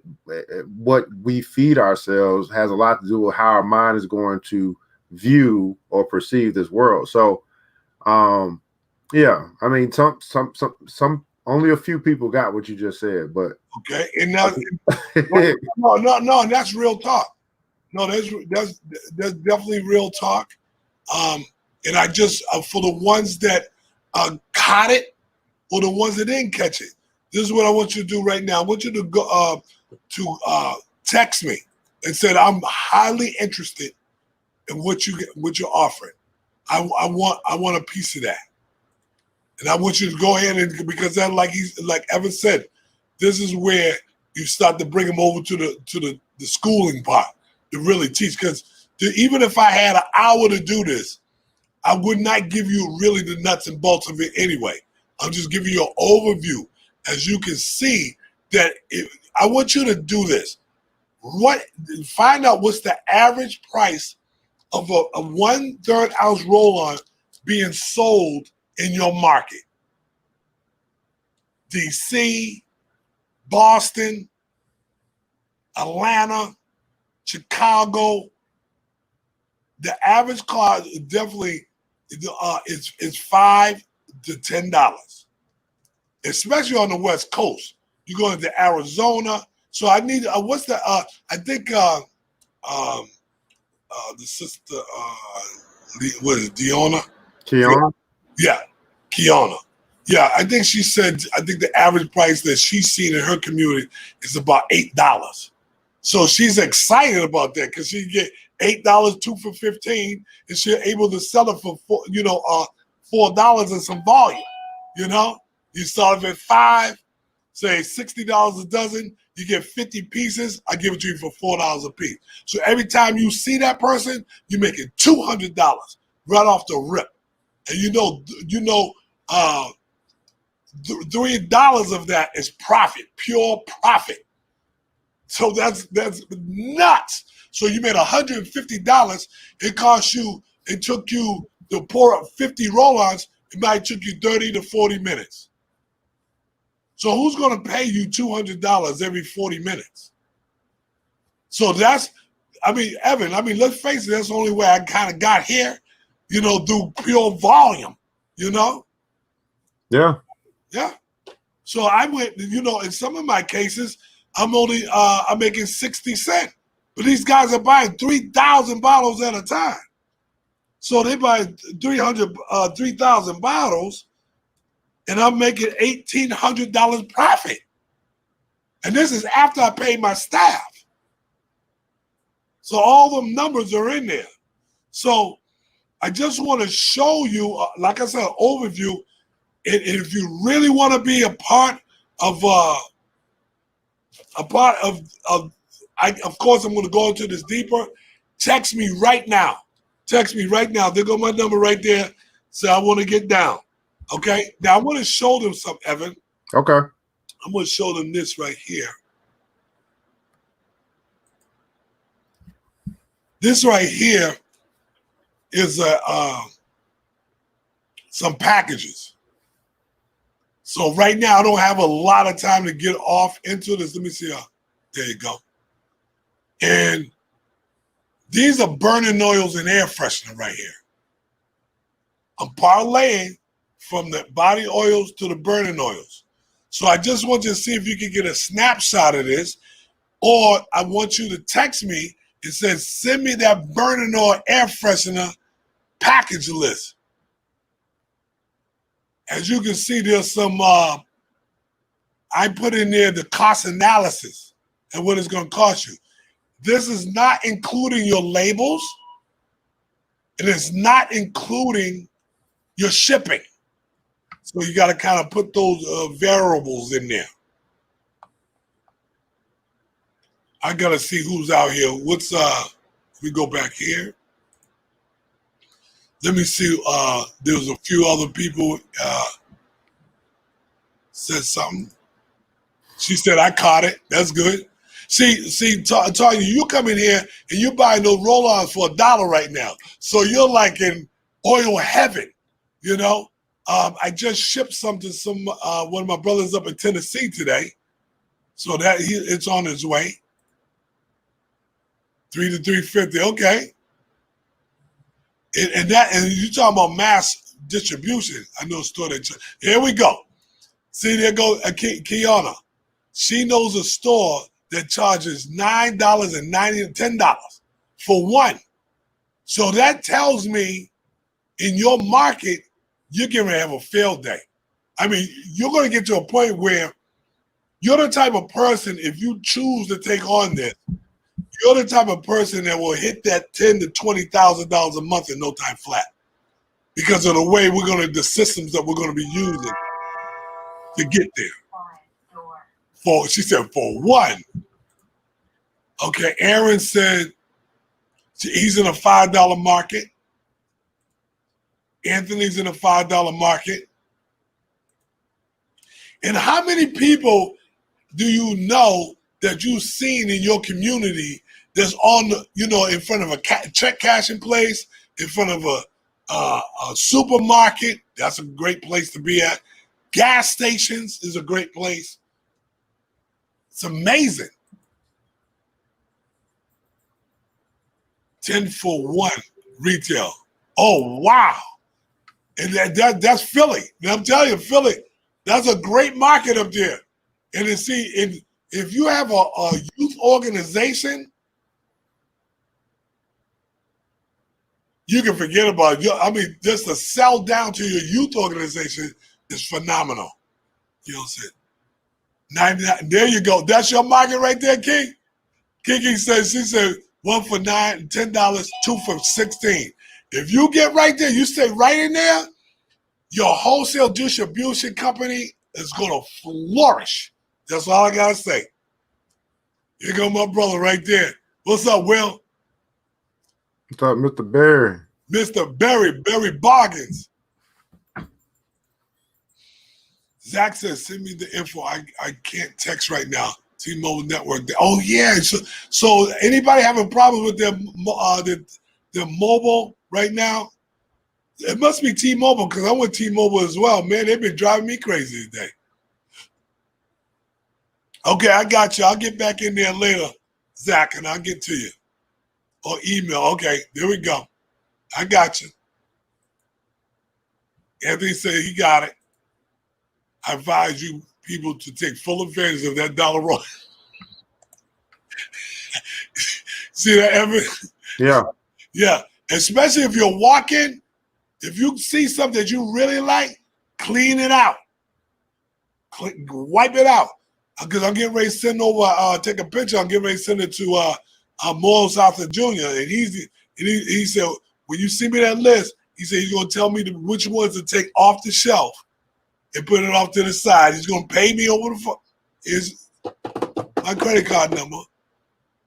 what we feed ourselves has a lot to do with how our mind is going to view or perceive this world. So, yeah, I mean, some only a few people got what you just said, but okay, and now no, that's real talk. No, that's definitely real talk. And I just for the ones that caught it or the ones that didn't catch it. This is what I want you to do right now. I want you to go text me and said, I'm highly interested in what you're offering. I want a piece of that. And I want you to go ahead and, because that, like Evan said, this is where you start to bring them over to the schooling part to really teach. Because even if I had an hour to do this, I would not give you really the nuts and bolts of it anyway. I'm just giving you an overview. As you can see, that I want you to do this. Find out what's the average price of a 1/3 ounce roll-on being sold in your market. DC, Boston, Atlanta, Chicago. The average cost definitely is $5 to $10. Especially on the West Coast. You go into Arizona. So I need what's the I think the sister what is it, Deanna? Kiana? Yeah, Kiana. Yeah, I think she said the average price that she's seen in her community is about $8. So she's excited about that because she get $8, 2 for $15, and she's able to sell it for $4 and some volume, You start off at $5, say $60 a dozen, you get 50 pieces, I give it to you for $4 a piece. So every time you see that person, you're making $200 right off the rip. And $3 of that is profit, pure profit. So that's nuts. So you made $150. It took you to pour up 50 roll-ons, it might took you 30 to 40 minutes. So who's going to pay you $200 every 40 minutes? So Evan, let's face it, that's the only way I kind of got here, through pure volume, Yeah. Yeah. So I went, in some of my cases, I'm making 60 cents. But these guys are buying 3,000 bottles at a time. So they buy 3,000 bottles, and I'm making $1,800 profit. And this is after I pay my staff. So all the numbers are in there. So I just want to show you, like I said, an overview. And if you really want to be a part of of course, I'm going to go into this deeper. Text me right now. Text me right now. There go my number right there. So I want to get down. Okay. Now I want to show them something, Evan. Okay. I'm going to show them this right here. This right here is some packages. So right now I don't have a lot of time to get off into this. Let me see. There you go. And these are burning oils and air freshener right here. I'm parlaying from the body oils to the burning oils. So I just want you to see if you can get a snapshot of this, or I want you to text me and say, send me that burning oil air freshener package list. As you can see, there's some, I put in there the cost analysis and what it's going to cost you. This is not including your labels, and it's not including your shipping. So you got to kind of put those variables in there. I got to see who's out here. We go back here. Let me see. There's a few other people said something. She said, I caught it. That's good. See, Tanya, you come in here and you buying those roll-ons for $1 right now. So you're like in oil heaven, I just shipped some to one of my brothers up in Tennessee today. So that it's on its way. $3 to $3.50. Okay. And you talking about mass distribution. I know a store that. Here we go. See, there goes Kiana. She knows a store that charges $9.90 $10 for one. So that tells me in your market, you're going to have a field day. I mean, you're going to get to a point where you're the type of person, if you choose to take on this, you're the type of person that will hit that $10,000 to $20,000 a month in no time flat, because of the way the systems that we're going to be using to get there. She said for one. Okay, Aaron said he's in a $5 market. Anthony's in a $5 market. And how many people do you know that you've seen in your community that's on in front of a check cashing place, in front of a supermarket? That's a great place to be at. Gas stations is a great place. It's amazing. 10 for 1 retail. Oh, wow. And that's Philly. And I'm telling you, Philly, that's a great market up there. And if you have a youth organization, you can forget about it. I mean, just to sell down to your youth organization is phenomenal. You know what I'm saying? 99. There you go. That's your market right there, King. Kiki says, she said, 1 for $9, $10, 2 for $16. If you get right there, you stay right in there, your wholesale distribution company is going to flourish. That's all I got to say. Here go my brother right there. What's up, Will? What's up, Mr. Barry? Mr. Barry Bargains. Zach says, send me the info. I can't text right now. T-Mobile network. Oh, yeah. So anybody having problems with their mobile right now? It must be T-Mobile, because I'm with T-Mobile as well. Man, they've been driving me crazy today. Okay, I got you. I'll get back in there later, Zach, and I'll get to you. Or email. Okay, there we go. I got you. Anthony said he got it. I advise you people to take full advantage of that dollar roll. See that, Evan? Yeah. Yeah. Especially if you're walking, if you see something that you really like, clean it out. Wipe it out. Because I'm getting ready to send over, take a picture. I'm getting ready to send it to Morris Southern Jr. And he said, when you see me that list, he said he's going to tell me which ones to take off the shelf and put it off to the side. He's going to pay me over the phone. Here's my credit card number.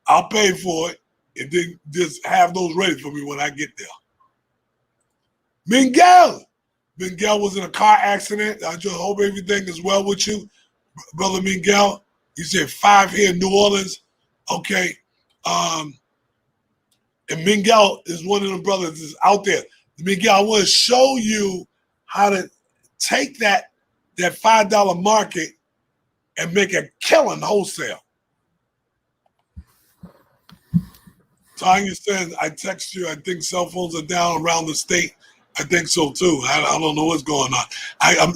I'll pay for it and then just have those ready for me when I get there. Miguel was in a car accident. I just hope everything is well with you, Brother Miguel. You said 5 here in New Orleans. Okay. And Miguel is one of the brothers that's out there. Miguel, I want to show you how to take that $5 market and make a killing wholesale. Tanya says, I text you. I think cell phones are down around the state. I think so too. I don't know what's going on.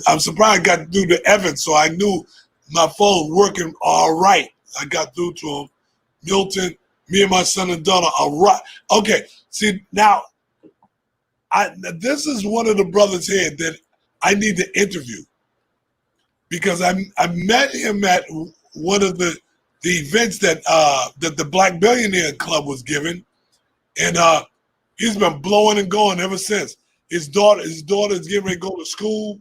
I'm surprised I got through to Evan, so I knew my phone working all right. I got through to him. Milton, me and my son and daughter are right. Okay, see now, this is one of the brothers here that I need to interview because I met him at one of the events that the Black Billionaire Club was giving, and he's been blowing and going ever since. His daughter is getting ready to go to school.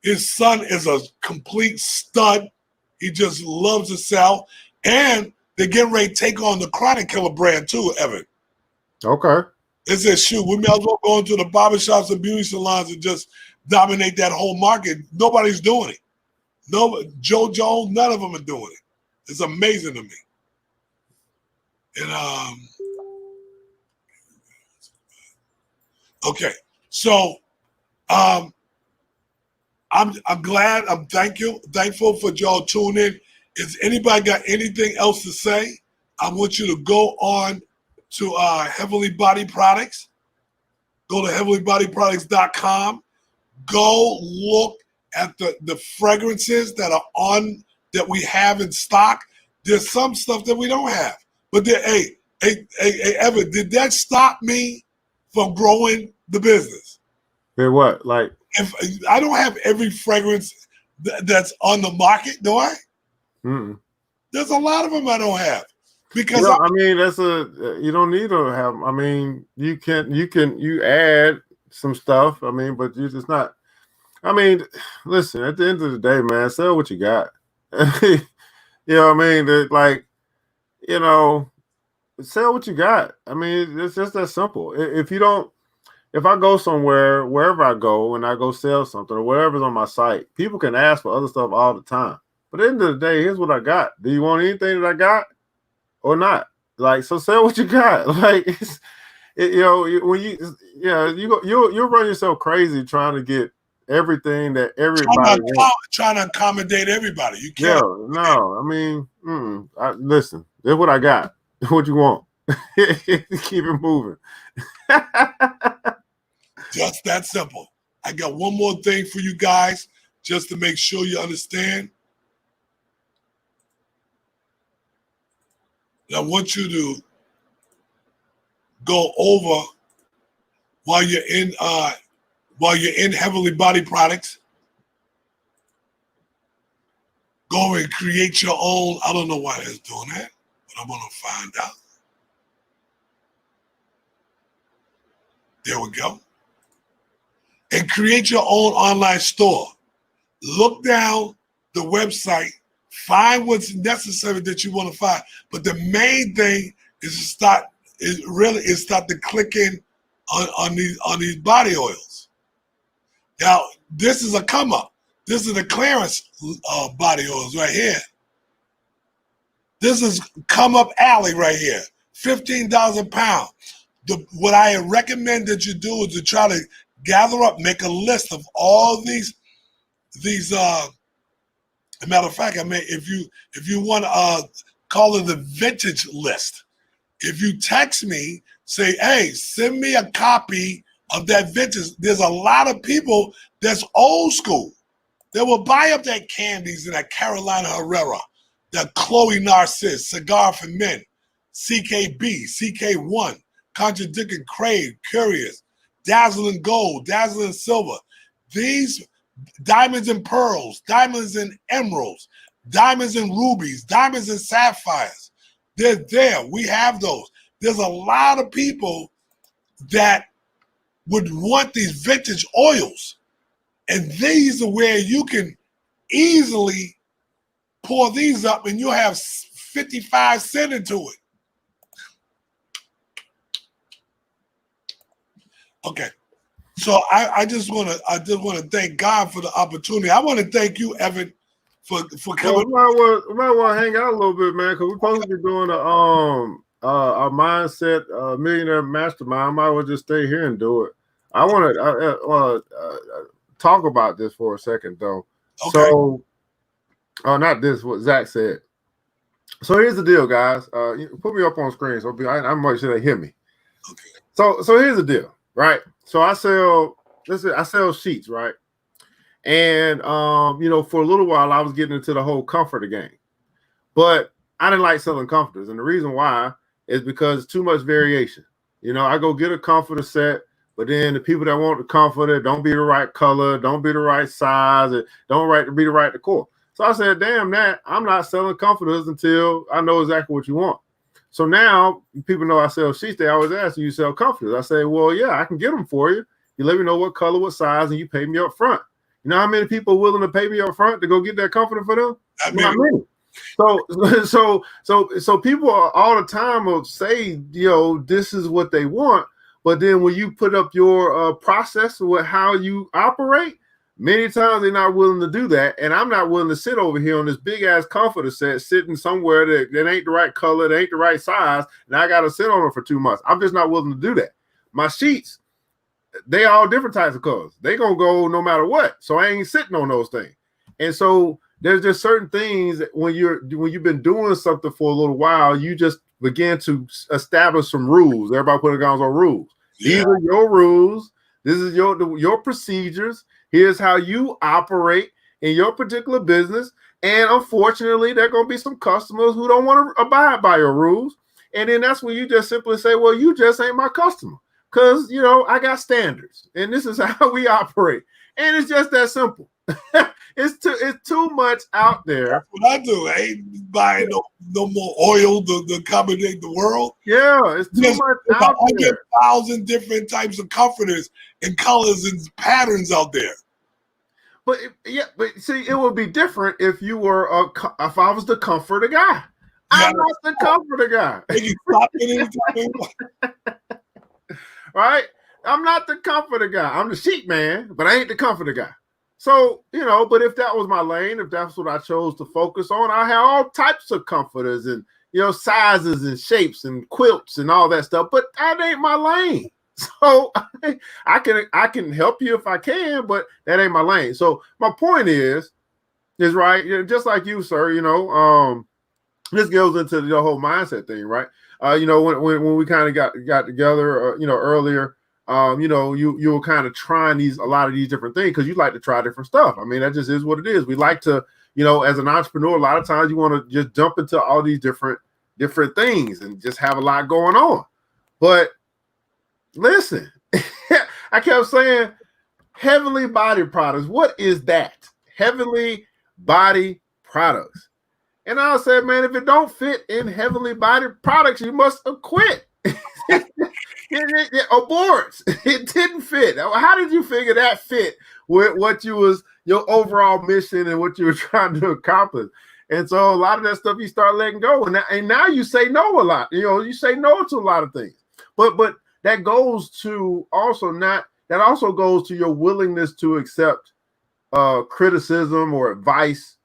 His son is a complete stud. He just loves to sell, and they're getting ready to take on the Chronic Killer brand too, Evan. Okay. It says, shoot, we may as well go into the barbershops and beauty salons and just dominate that whole market. Nobody's doing it. No, Joe Jones, none of them are doing it. It's amazing to me. And okay, so I'm glad, I'm thankful for y'all tuning in. If anybody got anything else to say, I want you to go on to Heavenly Body Products. Go to heavenlybodyproducts.com. Go look at the fragrances that we have in stock. There's some stuff that we don't have. But hey, Evan, did that stop me from growing the business? Did what? Like, If I don't have every fragrance that's on the market, do I? mm-mm. There's a lot of them I don't have. Because I mean, you don't need to have. I mean, you add some stuff. I mean, but it's not. I mean, listen. At the end of the day, man, sell what you got. You know what I mean? Like, you know, sell what you got. I mean, it's just that simple. If I go somewhere, wherever I go, and I go sell something or whatever's on my site, people can ask for other stuff all the time. But at the end of the day, here's what I got. Do you want anything that I got? Or not, like, so sell what you got. Like, when you'll run yourself crazy trying to get everything that everybody trying to accommodate everybody. You can't. Yeah, no, I mean, listen, that's what I got. What you want? Keep it moving. Just that simple. I got one more thing for you guys, just to make sure you understand. I want you to go over while you're in Heavenly Body Products. Go and create your own. I don't know why it's doing that, but I'm gonna find out. There we go. And create your own online store. Look down the website. Find what's necessary that you want to find. But the main thing is to start to click in on these body oils. Now, this is a come up. This is the clearance body oils right here. This is come up alley right here. $15 a pound. What I recommend that you do is to try to gather up, make a list of all these as a matter of fact, I mean, if you want to call it the vintage list, if you text me, say, hey, send me a copy of that vintage. There's a lot of people that's old school. They will buy up that Candies and that Carolina Herrera, that Chloe Narcisse, Cigar for Men, CKB, CK1, Contradicting Crave, Curious, Dazzling Gold, Dazzling Silver. These diamonds and pearls, diamonds and emeralds, diamonds and rubies, diamonds and sapphires. They're there. We have those. There's a lot of people that would want these vintage oils. And these are where you can easily pour these up and you'll have 55 cents into it. Okay. So I just want to thank God for the opportunity. I want to thank you, Evan, for coming. Well, we might want to hang out a little bit, man, because we're supposed to be doing our mindset millionaire mastermind. I might well just stay here and do it. I want to talk about this for a second, though. Okay. So, not this, what Zach said. So here's the deal, guys. Put me up on screen, so I'm make sure they hear me. Okay. So here's the deal, right? So I sell sheets, right? And for a little while I was getting into the whole comforter game, but I didn't like selling comforters, and the reason why is because too much variation. I go get a comforter set, but then the people that want the comforter don't be the right color, don't be the right size, and don't be the right decor. So I said, damn that, I'm not selling comforters until I know exactly what you want. So now people know I sell sheets. They always ask, do you sell comforters? I say, well, yeah, I can get them for you. You let me know what color, what size, and you pay me up front. You know how many people are willing to pay me up front to go get that comforter for them? Not many. So people all the time will say, this is what they want. But then when you put up your process with how you operate, many times they're not willing to do that. And I'm not willing to sit over here on this big ass comforter set, sitting somewhere that ain't the right color, that ain't the right size, and I got to sit on it for 2 months. I'm just not willing to do that. My sheets, they all different types of colors. They gonna go no matter what. So I ain't sitting on those things. And so there's just certain things that when you've been doing something for a little while, you just begin to establish some rules. Everybody putting guns on rules. Yeah. These are your rules. This is your procedures. Here's how you operate in your particular business. And unfortunately, there are going to be some customers who don't want to abide by your rules. And then that's when you just simply say, well, you just ain't my customer. Because, I got standards. And this is how we operate. And it's just that simple. It's too much out there. That's what I do. I ain't buying no more oil to accommodate the world. Yeah, it's too much out there. 100,000 different types of comforters and colors and patterns out there. But see, it would be different if you were if I was the comforter guy. I'm not the comforter guy. They can stop it anytime. Right? I'm not the comforter guy. I'm the sheet man, but I ain't the comforter guy. So, but if that was my lane, if that's what I chose to focus on, I have all types of comforters and, sizes and shapes and quilts and all that stuff, but that ain't my lane. So I can help you if I can, but that ain't my lane. So my point is right, just like you, sir, this goes into the whole mindset thing, right? When we kind of got together, earlier, you were kind of trying a lot of these different things because you like to try different stuff. I mean, that just is what it is. We like to, as an entrepreneur, a lot of times you want to just jump into all these different things and just have a lot going on. But listen, I kept saying Heavenly Body Products. What is that? Heavenly Body Products. And I said, man, if it don't fit in Heavenly Body Products, you must quit. It aborts. It didn't fit. How did you figure that fit with what your overall mission and what you were trying to accomplish? And so a lot of that stuff you start letting go, and now you say no a lot. You say no to a lot of things. But that goes to also goes to your willingness to accept criticism or advice,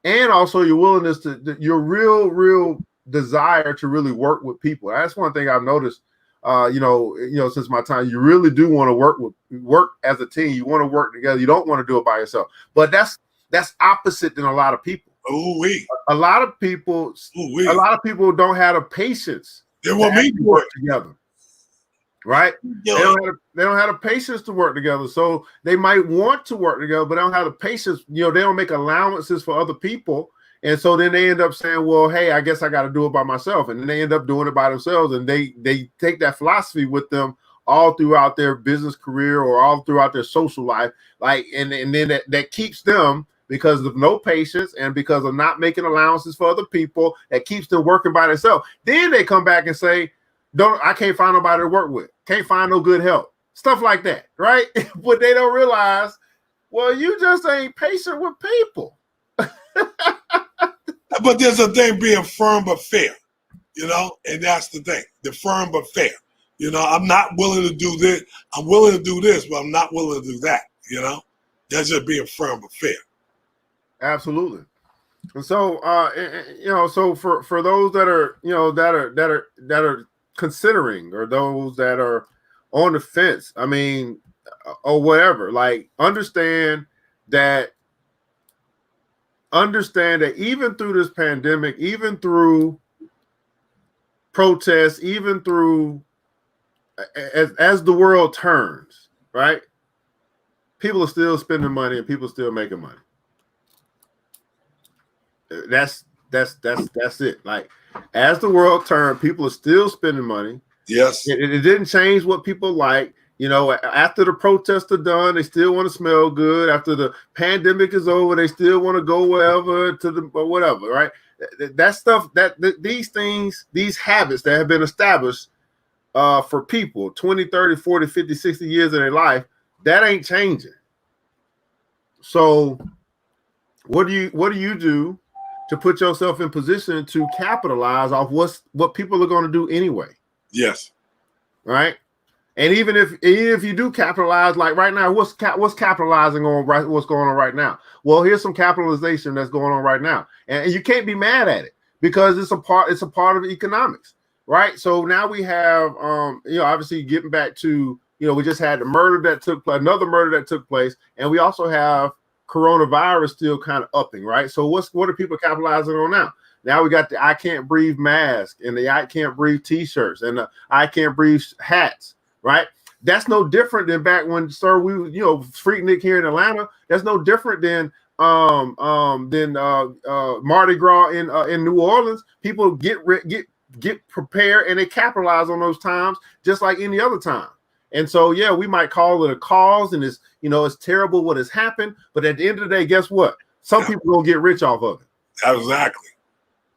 and also your willingness to your real desire to really work with people. That's one thing I've noticed. Since my time, you really do want to work as a team. You want to work together. You don't want to do it by yourself. But that's opposite than a lot of people. Ooh-wee. A lot of people don't have the patience. They want me to work together. right? Yo, They don't have the patience to work together. So they might want to work together, but they don't have the patience. You know, they don't make allowances for other people. And so then they end up saying, well, hey, I guess I got to do it by myself. And then they end up doing it by themselves. And they take that philosophy with them all throughout their business career or all throughout their social life. Like, and then that keeps them, because of no patience and because of not making allowances for other people, that keeps them working by themselves. Then they come back and say, I can't find nobody to work with. Can't find no good help. Stuff like that, right? But they don't realize, well, you just ain't patient with people. but there's a thing being firm but fair, you know, and that's the thing. The firm but fair. You know, I'm not willing to do this. I'm willing to do this, but I'm not willing to do that. You know, that's just being firm but fair. Absolutely. And so, you know, so for those that are, you know, that are considering, or those that are on the fence, I mean, or whatever, like understand that even through this pandemic, even through protests, even through as the world turns, right? People are still spending money and people are still making money. That's it. Like, as the world turned, people are still spending money. Yes. It didn't change what people like. You know, after the protests are done, they still want to smell good. After the pandemic is over, they still want to go wherever or whatever, right? That stuff, these things, these habits that have been established for people 20, 30, 40, 50, 60 years of their life, that ain't changing. So what do you do to put yourself in position to capitalize off what people are going to do anyway? Yes. Right. And even if you do capitalize, like right now, what's capitalizing on what's going on right now? Well, here's some capitalization that's going on right now, and you can't be mad at it because it's a part of economics, right? So now we have, you know, obviously getting back to, you know, we just had another murder that took place, and we also have coronavirus still kind of upping, right? So what are people capitalizing on now? Now we got the I can't breathe mask and the I can't breathe t-shirts and the I can't breathe hats. Right, that's no different than back when, sir, Freaknik here in Atlanta. That's no different than Mardi Gras in New Orleans. People get prepared and they capitalize on those times just like any other time. And so, yeah, we might call it a cause, and it's, you know, it's terrible what has happened. But at the end of the day, guess what? Some people gonna get rich off of it. Exactly.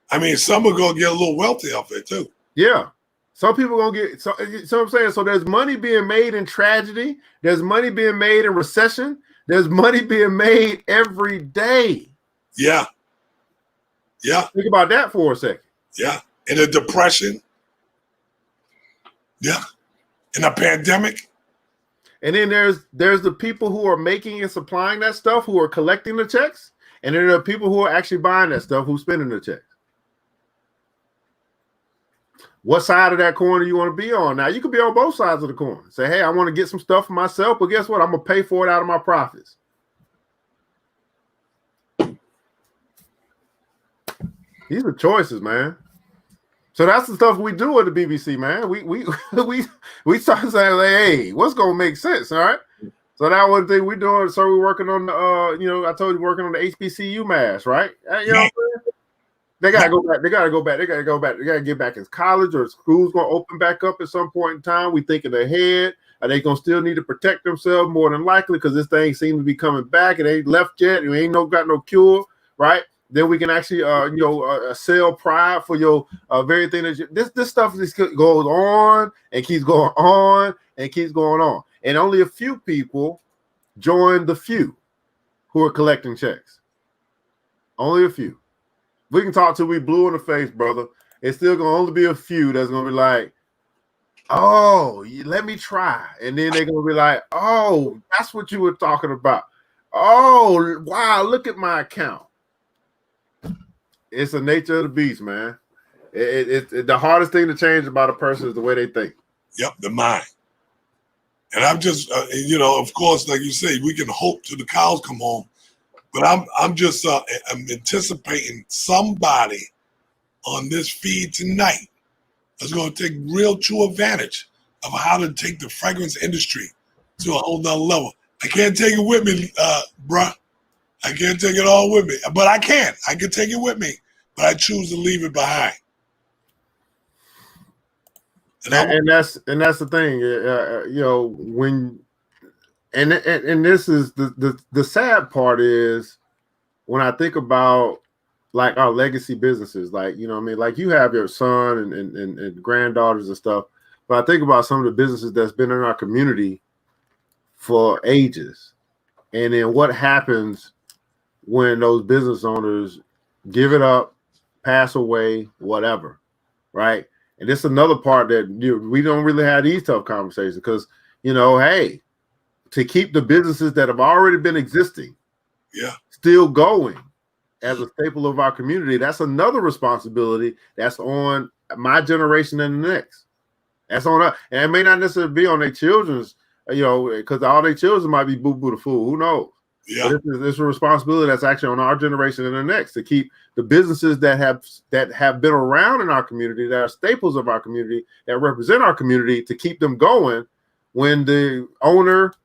I mean, some are gonna get a little wealthy off it too. Yeah. Some people gonna get, so I'm saying, so there's money being made in tragedy. There's money being made in recession. There's money being made every day. Yeah. Yeah. Think about that for a second. Yeah. In a depression. Yeah. In a pandemic. And then there's the people who are making and supplying that stuff, who are collecting the checks. And then there are people who are actually buying that stuff, who's spending the checks. What side of that coin do you want to be on? Now, you could be on both sides of the coin. Say, hey, I want to get some stuff for myself, but guess what? I'm going to pay for it out of my profits. These are choices, man. So that's the stuff we do at the BBC, man. We start saying, like, hey, what's going to make sense, all right? So that one thing we're doing, so we're working on the, you know, I told you, working on the HBCU mask, right? You know what I'm saying? They gotta go back. They gotta get back in college, or school's gonna open back up at some point in time. We thinking ahead. Are they gonna still need to protect themselves more than likely because this thing seems to be coming back? It ain't left yet. You ain't got no cure, right? Then we can actually, sell pride for your very thing that this stuff just goes on and keeps going on and keeps going on. And only a few people join the few who are collecting checks. Only a few. We can talk till we blue in the face, brother. It's still gonna only be a few that's gonna be like, oh, let me try. And then they're gonna be like, oh, that's what you were talking about. Oh, wow, look at my account. It's the nature of the beast, man. The hardest thing to change about a person is the way they think. Yep, the mind. And I'm just, of course, like you say, we can hope till the cows come home. But I'm just I'm anticipating somebody on this feed tonight is going to take real true advantage of how to take the fragrance industry to a whole nother level. I can't take it with me, bruh. I can't take it all with me, but I can. I can take it with me, but I choose to leave it behind. And that's the thing, you know, when and this is the sad part is when I think about like our legacy businesses, like, you know what I mean, like you have your son and granddaughters and stuff, but I think about some of the businesses that's been in our community for ages, and then what happens when those business owners give it up, pass away, whatever, right? And this is another part that we don't really have these tough conversations because, you know, hey, to keep the businesses that have already been existing, still going as a staple of our community, that's another responsibility that's on my generation and the next. That's on us. And it may not necessarily be on their children's, you know, because all their children might be boo-boo the fool. Who knows? Yeah. But it's a responsibility that's actually on our generation and the next to keep the businesses that have been around in our community, that are staples of our community, that represent our community, to keep them going when the owner,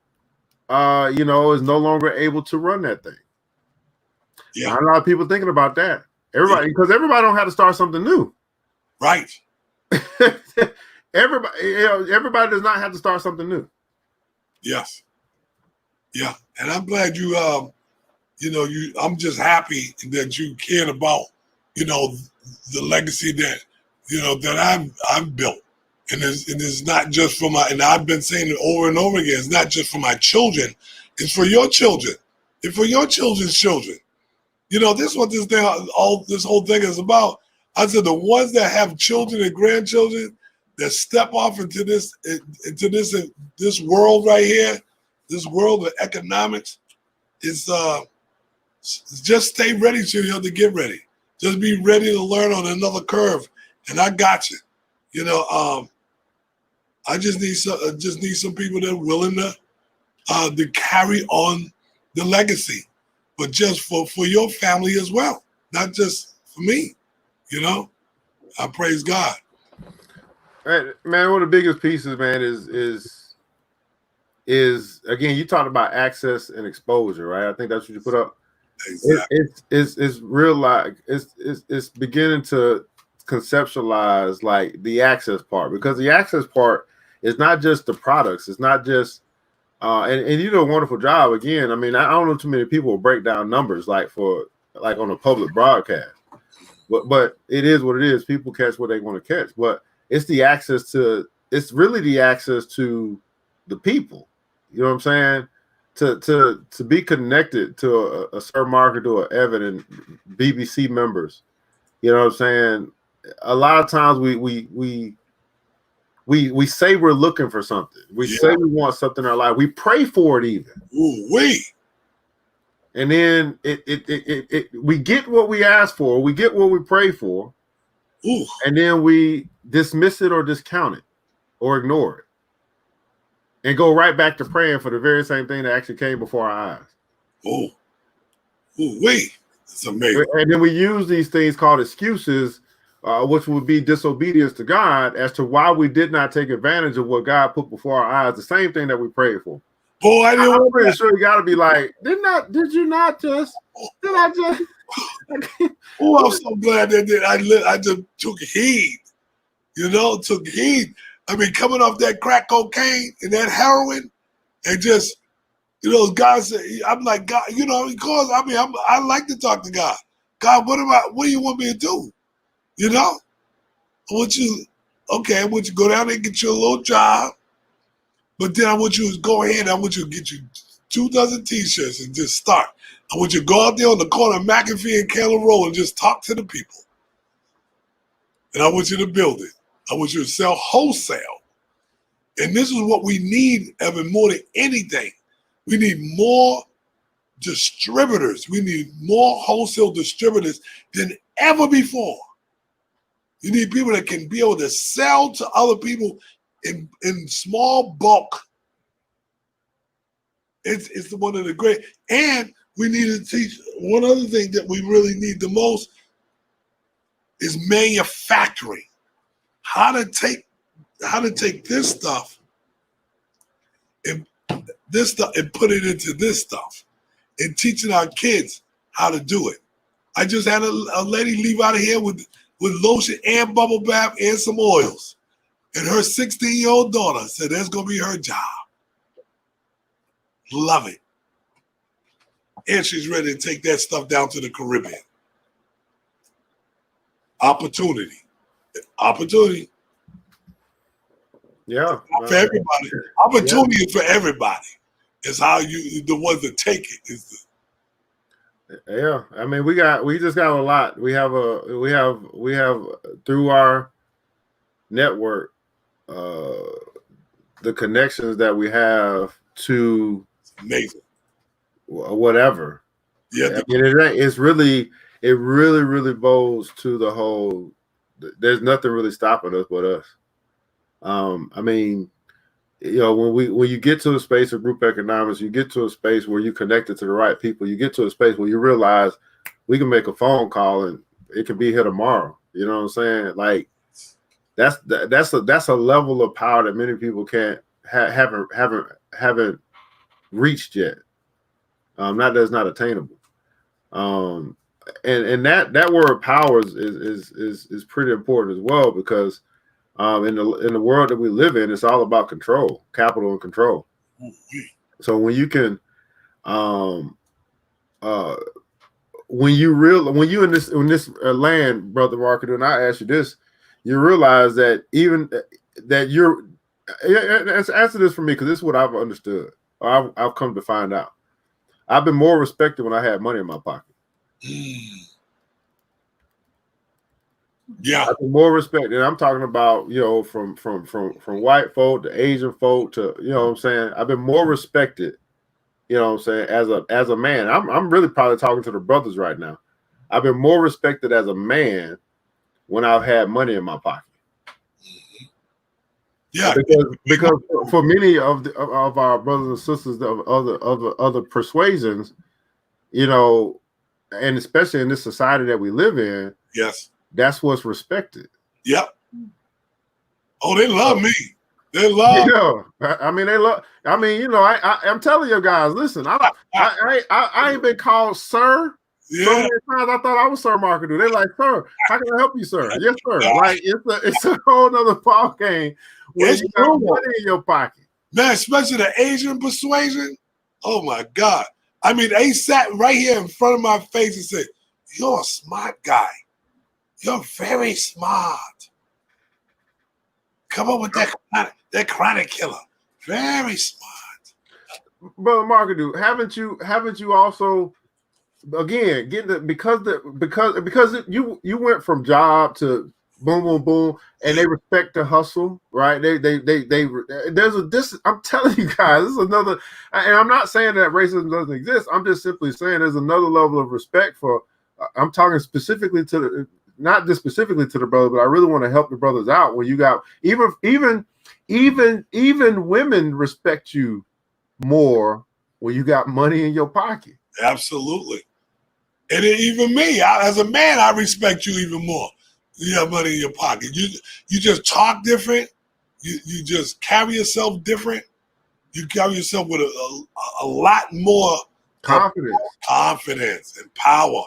you know, is no longer able to run that thing. Yeah, not a lot of people thinking about that. Everybody, because everybody don't have to start something new, right? Everybody, you know, everybody does not have to start something new. Yes. Yeah, and I'm glad you, you know, I'm just happy that you cared about, you know, the legacy that, you know, that I've built, and it's not just for my, and I've been saying it over and over again. It's not just for my children; it's for your children, and for your children's children. You know, this is what this whole thing is about. I said the ones that have children and grandchildren that step off into this world right here. This world of economics is just stay ready, Julio, to get ready. Just be ready to learn on another curve, and I got you. You know, I just need some people that are willing to carry on the legacy, but just for your family as well, not just for me. You know, I praise God. Man, one of the biggest pieces, man, is again, you talked about access and exposure, right? I think that's what you put up. Exactly. It's real, like it's beginning to conceptualize like the access part, because the access part is not just the products, it's not just and you do a wonderful job. Again, I mean, I don't know too many people will break down numbers like on a public broadcast, but it is what it is. People catch what they want to catch, but it's really the access to the people. You know what I'm saying? To be connected to a Sir Market or Evan and BBC members. You know what I'm saying? A lot of times we say we're looking for something. We say we want something in our life. We pray for it even. Ooh-wee. And then we get what we ask for. We get what we pray for. Ooh. And then we dismiss it or discount it or ignore it. And go right back to praying for the very same thing that actually came before our eyes. Oh, wait, it's amazing. And then we use these things called excuses, which would be disobedience to God, as to why we did not take advantage of what God put before our eyes. The same thing that we prayed for. Boy, I'm pretty sure you got to be like, did you not just? Oh, I'm so glad that I just took heed. You know, took heed. I mean, coming off that crack cocaine and that heroin, and just, you know, God said, I'm like, God, you know, because I like to talk to God. God, what do you want me to do? You know, I want you to go down there and get you a little job, but then I want you to go ahead. I want you to get you 2 dozen T-shirts and just start. I want you to go out there on the corner of McAfee and Keller Road and just talk to the people. And I want you to build it. I want you to sell wholesale. And this is what we need, Evan, more than anything. We need more distributors. We need more wholesale distributors than ever before. You need people that can be able to sell to other people in small bulk. It's one of the great. And we need to teach, one other thing that we really need the most is manufacturing. How to take how to take this stuff and put it into this stuff, and teaching our kids how to do it. I just had a lady leave out of here with lotion and bubble bath and some oils. And her 16-year-old daughter said that's going to be her job. Love it. And she's ready to take that stuff down to the Caribbean. Opportunity. Yeah. For everybody. Opportunity is for everybody. It's how the ones that take it is the. Yeah, I mean, we just got a lot. We have through our network, the connections that we have to amazing. Whatever. Yeah, I mean, it really bows to the whole. There's nothing really stopping us but us. I mean, you know, when you get to a space of group economics, you get to a space where you're connected to the right people. You get to a space where you realize we can make a phone call and it can be here tomorrow. You know what I'm saying? Like that's a level of power that many people haven't reached yet. Not that it's not attainable. And that word power is pretty important as well, because in the world that we live in, it's all about control, capital and control. So when you can, when you in this land, Brother Marketer, and I ask you this, you realize that even that answer this for me, because this is what I've understood, or I've come to find out. I've been more respected when I had money in my pocket. Yeah, I've been more respected. And I'm talking about, you know, from white folk to Asian folk to, you know what I'm saying, I've been more respected, you know what I'm saying, as a man. I'm really probably talking to the brothers right now. I've been more respected as a man when I've had money in my pocket. Yeah, because for many of our brothers and sisters of other persuasions, you know, and especially in this society that we live in, yes, that's what's respected. Yep. Oh, they love me. They love. Yeah, I mean, they love. I mean, you know, I'm telling you guys, listen, I ain't been called sir. Yeah. So many times I thought I was Sir Marketer. They're like, sir, how can I help you, sir? Yes, sir. Like it's a whole nother ball game when you got money in your pocket. Man, especially the Asian persuasion. Oh my God. I mean, they sat right here in front of my face and said, "You're a smart guy. You're very smart. Come up with that chronic killer. Very smart." Brother Marketer, haven't you also, again, because you went from job to boom, boom, boom, and they respect the hustle, right? I'm telling you guys, this is another, and I'm not saying that racism doesn't exist. I'm just simply saying there's another level of respect for, I'm talking specifically to not just specifically to the brother, but I really want to help the brothers out. When you got even women respect you more when you got money in your pocket. Absolutely. And even me, as a man, I respect you even more. You have money in your pocket. You just talk different. You just carry yourself different. You carry yourself with a lot more confidence and power.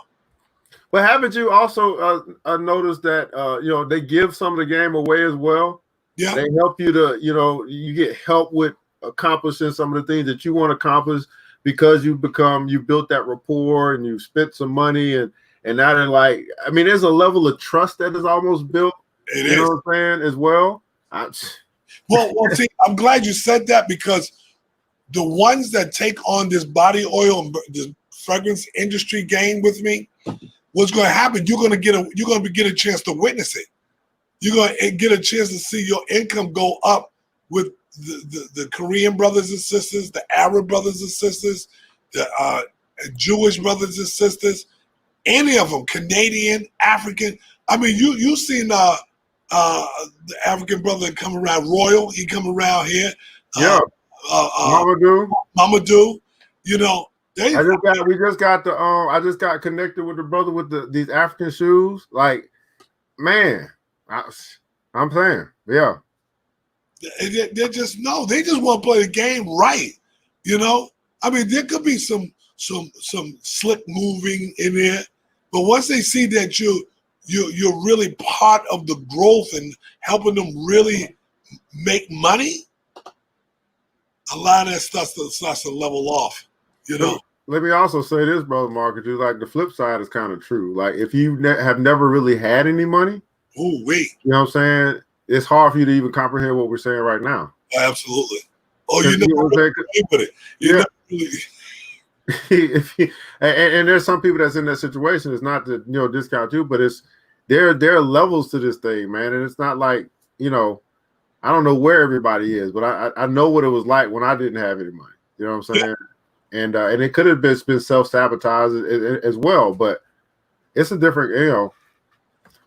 But haven't you also noticed that you know, they give some of the game away as well? Yeah, they help you to, you know, you get help with accomplishing some of the things that you want to accomplish because you built that rapport and you spent some money and now they're like, I mean, there's a level of trust that is almost built. It you is. know what I'm saying, as well. Well, see, I'm glad you said that, because the ones that take on this body oil and the fragrance industry game with me, what's going to happen? You're going to get a chance to witness it. You're going to get a chance to see your income go up with the Korean brothers and sisters, the Arab brothers and sisters, the Jewish brothers and sisters, any of them, Canadian, African. I mean, you seen the African brother come around, Royal. He come around here. Yeah. Mamadou. You know, I just got connected with the brother with these African shoes. Like, man, I'm saying, yeah. They just no. They just want to play the game right. You know, I mean, there could be some slick moving in there, but once they see that you're really part of the growth and helping them really make money, a lot of that stuff starts to level off. You know. Let me also say this, brother Marcus. Like the flip side is kind of true. Like if you have never really had any money, oh wait, you know what I'm saying? It's hard for you to even comprehend what we're saying right now. Absolutely. Oh, you know never really with it. You really... and there's some people that's in that situation. It's not to discount you, but it's there are levels to this thing, man. And it's not like, I don't know where everybody is, but I know what it was like when I didn't have any money. You know what I'm saying? Yeah. And it could have been self-sabotage as well, but it's a different,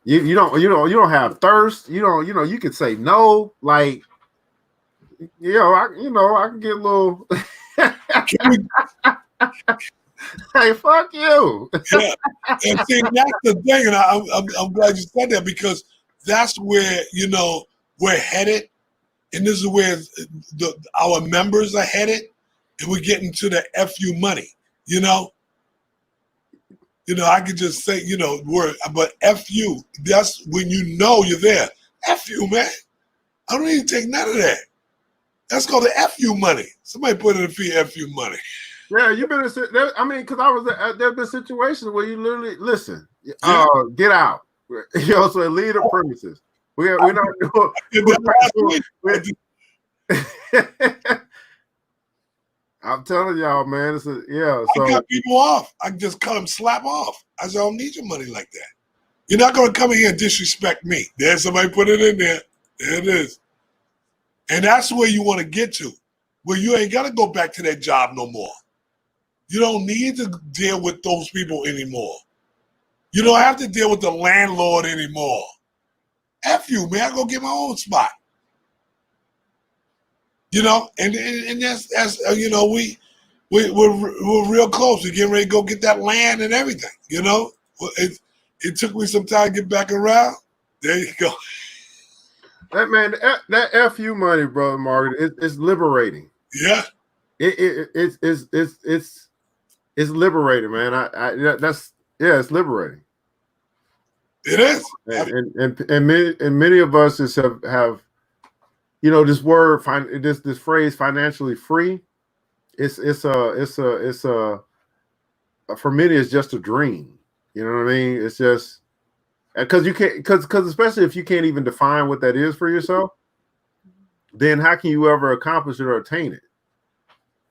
you don't have thirst. You can say no, like, I can get a little hey, fuck you. Yeah. And see, that's the thing, and I'm glad you said that, because that's where, we're headed, and this is where our members are headed, and we're getting to the FU money, I could just say, word, but FU, that's when you're there. FU, man. I don't even take none of that. That's called the FU money. Somebody put in a fee FU money. Yeah, you've been because there's been situations where you literally listen, get out. So leave the premises. We're not doing. I'm telling y'all, man. So I cut people off. I just cut them slap off. I said, I don't need your money like that. You're not going to come in here and disrespect me. There's somebody put it in there. There it is. And that's where you want to get to, where you ain't got to go back to that job no more. You don't need to deal with those people anymore. You don't have to deal with the landlord anymore. F you, man. I go get my own spot. And that's we're real close. We're getting ready to go get that land and everything. It took me some time to get back around. There you go. That FU money, brother Margaret, it's liberating. Yeah. It's liberating, man. It's liberating. It is. And many of us have this word, this phrase, financially free. It's for many, it's just a dream. You know what I mean? It's just because you can't, because especially if you can't even define what that is for yourself, then how can you ever accomplish it or attain it?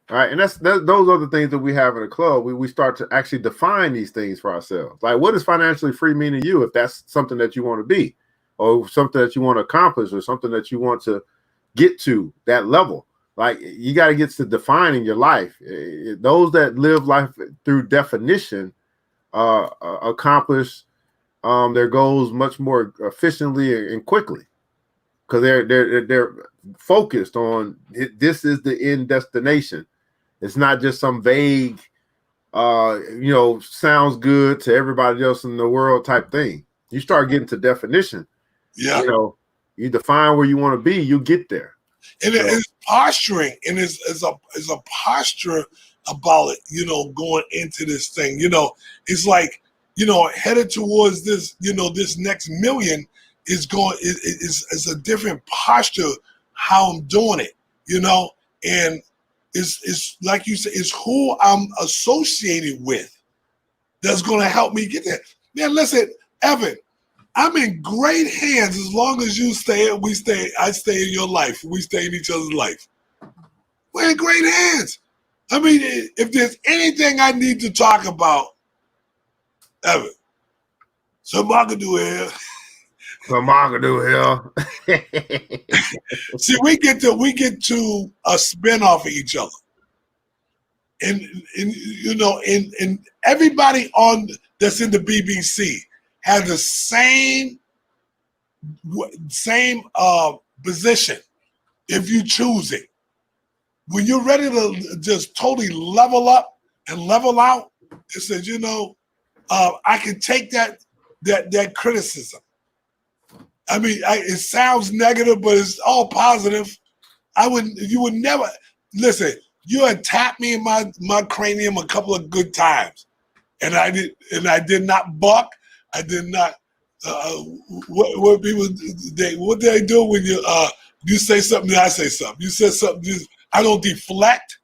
All right, and those are the things that we have in a club. We start to actually define these things for ourselves. Like, what does financially free mean to you? If that's something that you want to be, or something that you want to accomplish, or something that you want to get to that level, like you got to get to defining your life. Those that live life through definition accomplish their goals much more efficiently and quickly, because they're focused on this is the end destination. It's not just some vague, sounds good to everybody else in the world type thing. You start getting to definition. Yeah. You define where you want to be, you get there. And it's posturing, and it's a posture about it, going into this thing. It's like, headed towards this, this next million is a different posture how I'm doing it, and it's like you said, it's who I'm associated with that's going to help me get there. Man, listen, Evan, I'm in great hands as long as you stay. I stay in your life. We stay in each other's life. We're in great hands. I mean, if there's anything I need to talk about, Evan, somebody can do it. Somebody can do it. See, we get to a spin-off of each other. And everybody that's in the BBC has the same position if you choose it. When you're ready to just totally level up and level out, it says, I can take that criticism. I mean, it sounds negative, but it's all positive. You would never listen. You had tapped me in my cranium a couple of good times, and I did not buck. I did not. What people what do they do when you say something? I say something. You said something. I don't deflect.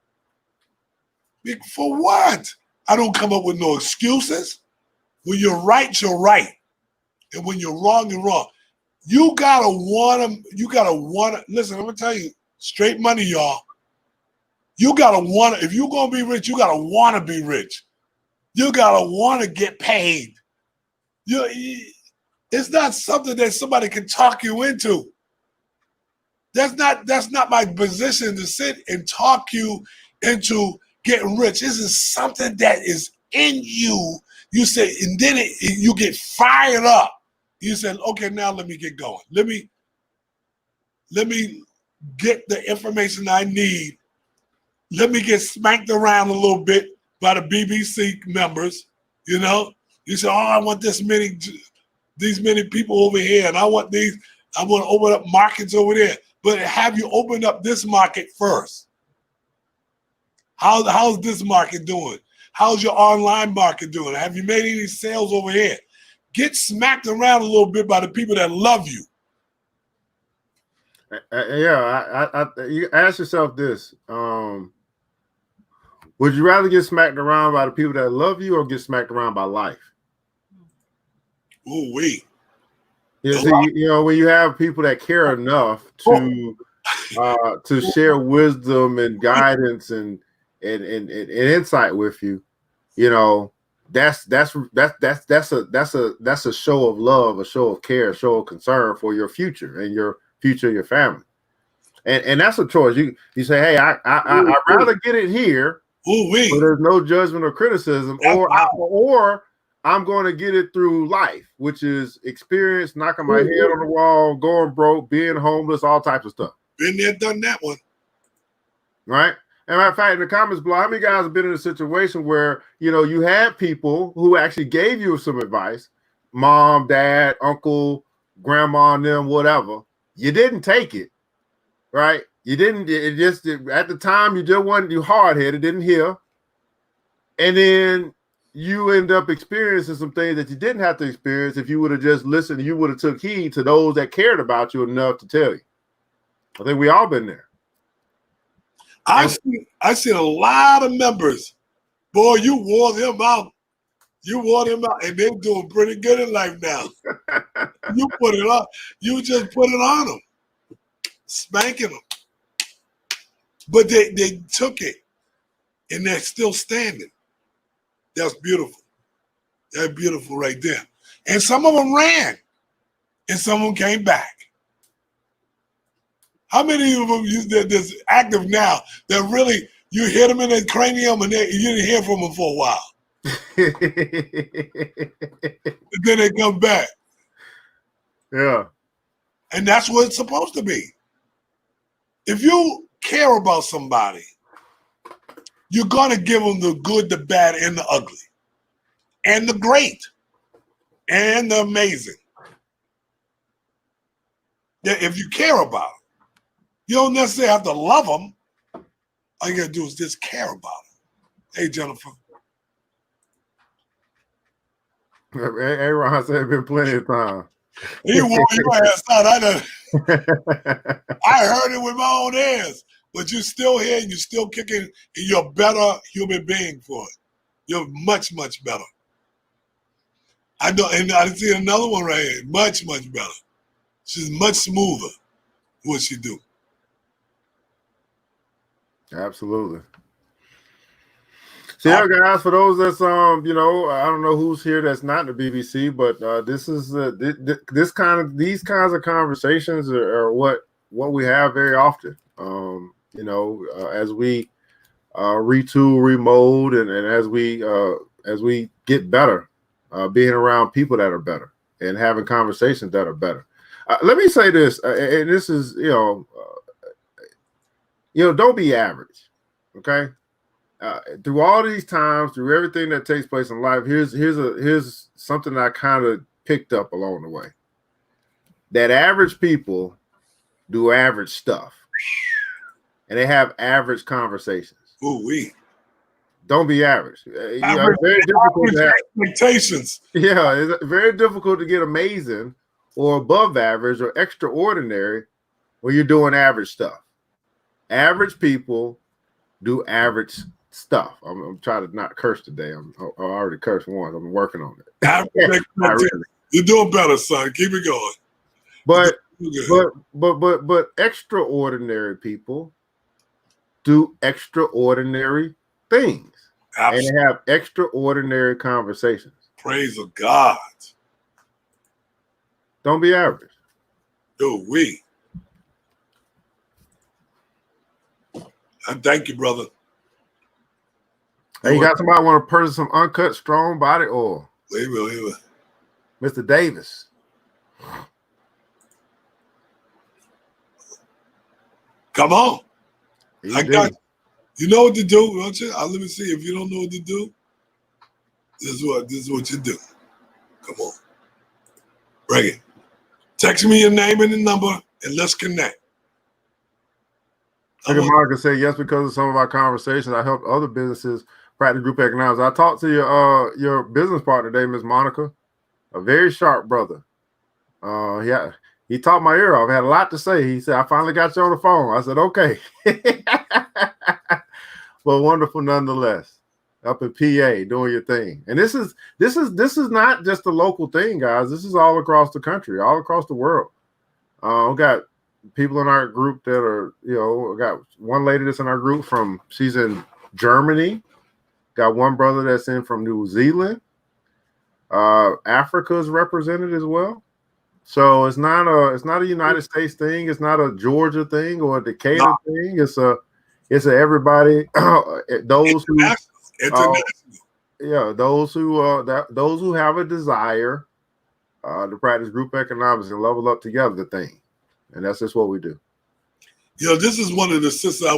For what? I don't come up with no excuses. When you're right, you're right, and when you're wrong, you're wrong. You gotta wanna. Listen, I'm gonna tell you, straight money, y'all. You gotta wanna. If you're gonna be rich, you gotta wanna be rich. You gotta wanna get paid. It's not something that somebody can talk you into. That's not my position to sit and talk you into getting rich. This is something that is in you. You say, and then you get fired up. You said, okay, now let me get going. Let me get the information I need. Let me get smacked around a little bit by the BBC members. You know, you say, oh, I want these many people over here, and I want to open up markets over there. But have you opened up this market first? How's this market doing? How's your online market doing? Have you made any sales over here? Get smacked around a little bit by the people that love you. You ask yourself this: would you rather get smacked around by the people that love you, or get smacked around by life? Oh, wait. Yeah, see, when you have people that care enough to share wisdom and guidance and insight with you, that's a show of love, a show of care, a show of concern for your future and your family. And that's a choice. You say, hey, I'd rather get it here, where there's no judgment or criticism, or I'm going to get it through life, which is experience, knocking my head on the wall, going broke, being homeless, all types of stuff. Been there, done that one. Right? And matter of fact, in the comments below, how many guys have been in a situation where, you had people who actually gave you some advice, mom, dad, uncle, grandma, and them, whatever. You didn't take it, right? You didn't, at the time, you just wasn't, you hard-headed, didn't hear. And then you end up experiencing some things that you didn't have to experience if you would have just listened. You would have took heed to those that cared about you enough to tell you. I think we all been there. I seen a lot of members. Boy, you wore them out. And they're doing pretty good in life now. You put it up. You just put it on them, spanking them. But they took it, and they're still standing. That's beautiful. That's beautiful right there. And some of them ran, and some of them came back. How many of them that's active now that really you hit them in the cranium and you didn't hear from them for a while? And then they come back. Yeah. And that's what it's supposed to be. If you care about somebody, you're going to give them the good, the bad, and the ugly, and the great, and the amazing. If you care about them, you don't necessarily have to love them. All you got to do is just care about them. Hey, Jennifer. Hey, Ron said it's been plenty of time. He wore your ass out. I heard it with my own ears. But you're still here and you're still kicking, and you're a better human being for it. You're much, much better. I know, and I see another one right here. Much, much better. She's much smoother what she do. Absolutely. So yeah, guys, for those that's I don't know who's here that's not in the BBC, but this is these kinds of conversations are what we have very often. As we retool, remold, and as we get better, being around people that are better and having conversations that are better. Let me say this, and this is don't be average, okay? Through all these times, through everything that takes place in life, here's something I kind of picked up along the way. that average people do average stuff, and they have average conversations. Ooh wee. Don't be average. Average, Very difficult to have. expectations. Yeah, it's very difficult to get amazing or above average or extraordinary when you're doing average stuff. Average people do average stuff. I'm trying to not curse today. I already cursed once. I'm working on it. Average expectations. You're doing better, son. Keep it going. But extraordinary people do extraordinary things. Absolutely. And they have extraordinary conversations. Praise of God. Don't be average. Ooh wee. I thank you, brother. Hey, you got somebody want to purchase some uncut strong body oil? Wait a minute. Mr. Davis. Come on. He I did. got you. You know what to do, don't you? Let me see. If you don't know what to do, this is what you do. Come on. Bring it. Text me your name and the number, and let's connect. Look at Monica said, yes, because of some of our conversations, I helped other businesses practice group economics. I talked to your business partner today, Miss Monica, a very sharp brother. He taught my ear off. Had a lot to say. He said, I finally got you on the phone. I said, okay. But wonderful nonetheless. Up in PA doing your thing. And this is not just a local thing, guys. This is all across the country, all across the world. We got people in our group that are, we got one lady that's in our group she's in Germany. Got one brother that's in from New Zealand. Africa is represented as well. So it's not a United States thing. It's not a Georgia thing or a Decatur thing. It's a everybody. Those who those who have a desire to practice group economics and level up together thing, and that's just what we do. This is one of the sisters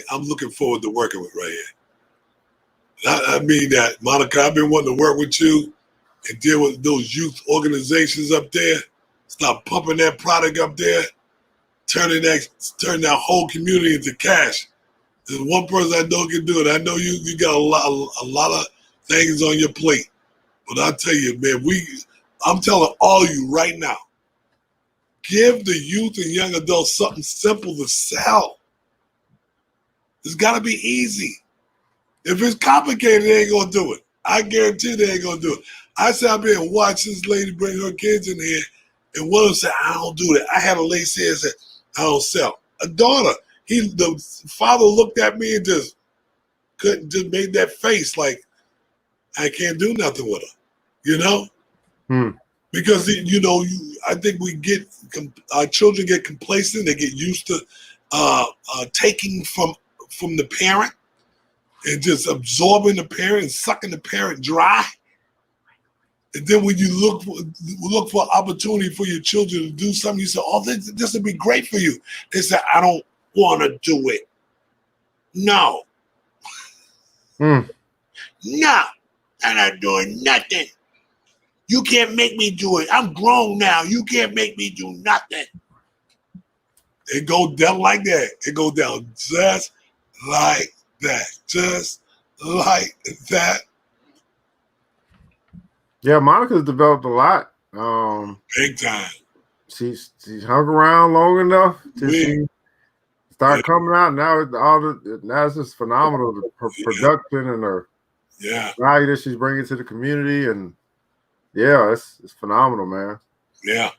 I'm looking forward to working with right here. I mean that, Monica, I've been wanting to work with you and deal with those youth organizations up there. Stop pumping that product up there, turn that whole community into cash. There's one person I know can do it. I know you got a lot of things on your plate. But I tell you, man, I'm telling all of you right now, give the youth and young adults something simple to sell. It's got to be easy. If it's complicated, they ain't going to do it. I guarantee they ain't going to do it. I sat up here and watched this lady bring her kids in here, and one of them said, I don't do that. I had a lady say, I don't sell. A daughter. The father looked at me and just made that face like I can't do nothing with her, because I think our children get complacent. They get used to taking from the parent and just absorbing the parent and sucking the parent dry. And then when you look for opportunity for your children to do something, you say, "Oh, this would be great for you." They say, "I don't want to do it." No. No, I'm not doing nothing. You can't make me do it. I'm grown now. You can't make me do nothing. It go down like that. It go down just like that. Just like that. Yeah, Monica's developed a lot. Big time. She's hung around long enough to see start coming out. Now it's just phenomenal. Her production and her value that she's bringing to the community, and it's phenomenal, man. Yeah,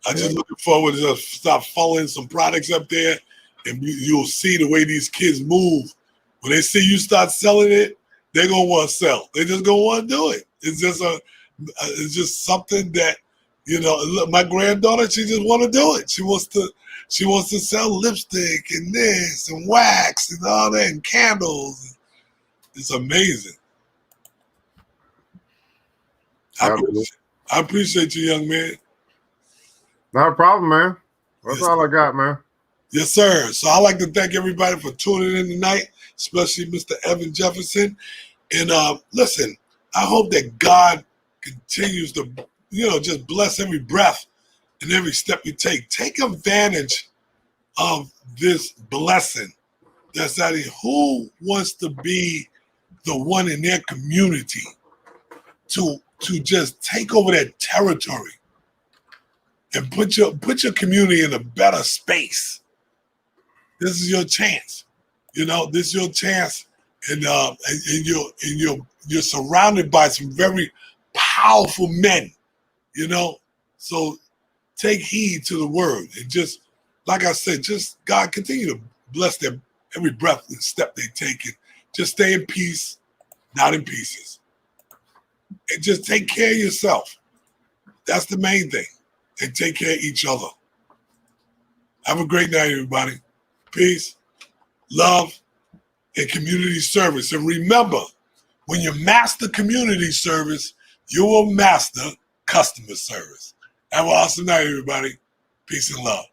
I just looking forward to start following some products up there, and you'll see the way these kids move. When they see you start selling it, they're gonna want to sell. They're just gonna want to do it. It's just something that look, my granddaughter, she just want to do it. She wants to sell lipstick and this and wax and all that and candles. It's amazing. I appreciate you, young man. Not a problem, man. That's all I got, man. Yes, sir. So I'd like to thank everybody for tuning in tonight, especially Mr. Evan Jefferson. And listen, I hope that God continues to, just bless every breath in every step you take. Take advantage of this blessing that's out here. Who wants to be the one in their community to just take over that territory and put your community in a better space? This is your chance. This is your chance, and you're surrounded by some very powerful men. So take heed to the word, and just like I said, just God continue to bless them every breath and step they take, and just stay in peace, not in pieces, and just take care of yourself. That's the main thing, and take care of each other. Have a great night, everybody. Peace, love, and community service. And remember, when you master community service, you will master customer service. Have an awesome night, everybody. Peace and love.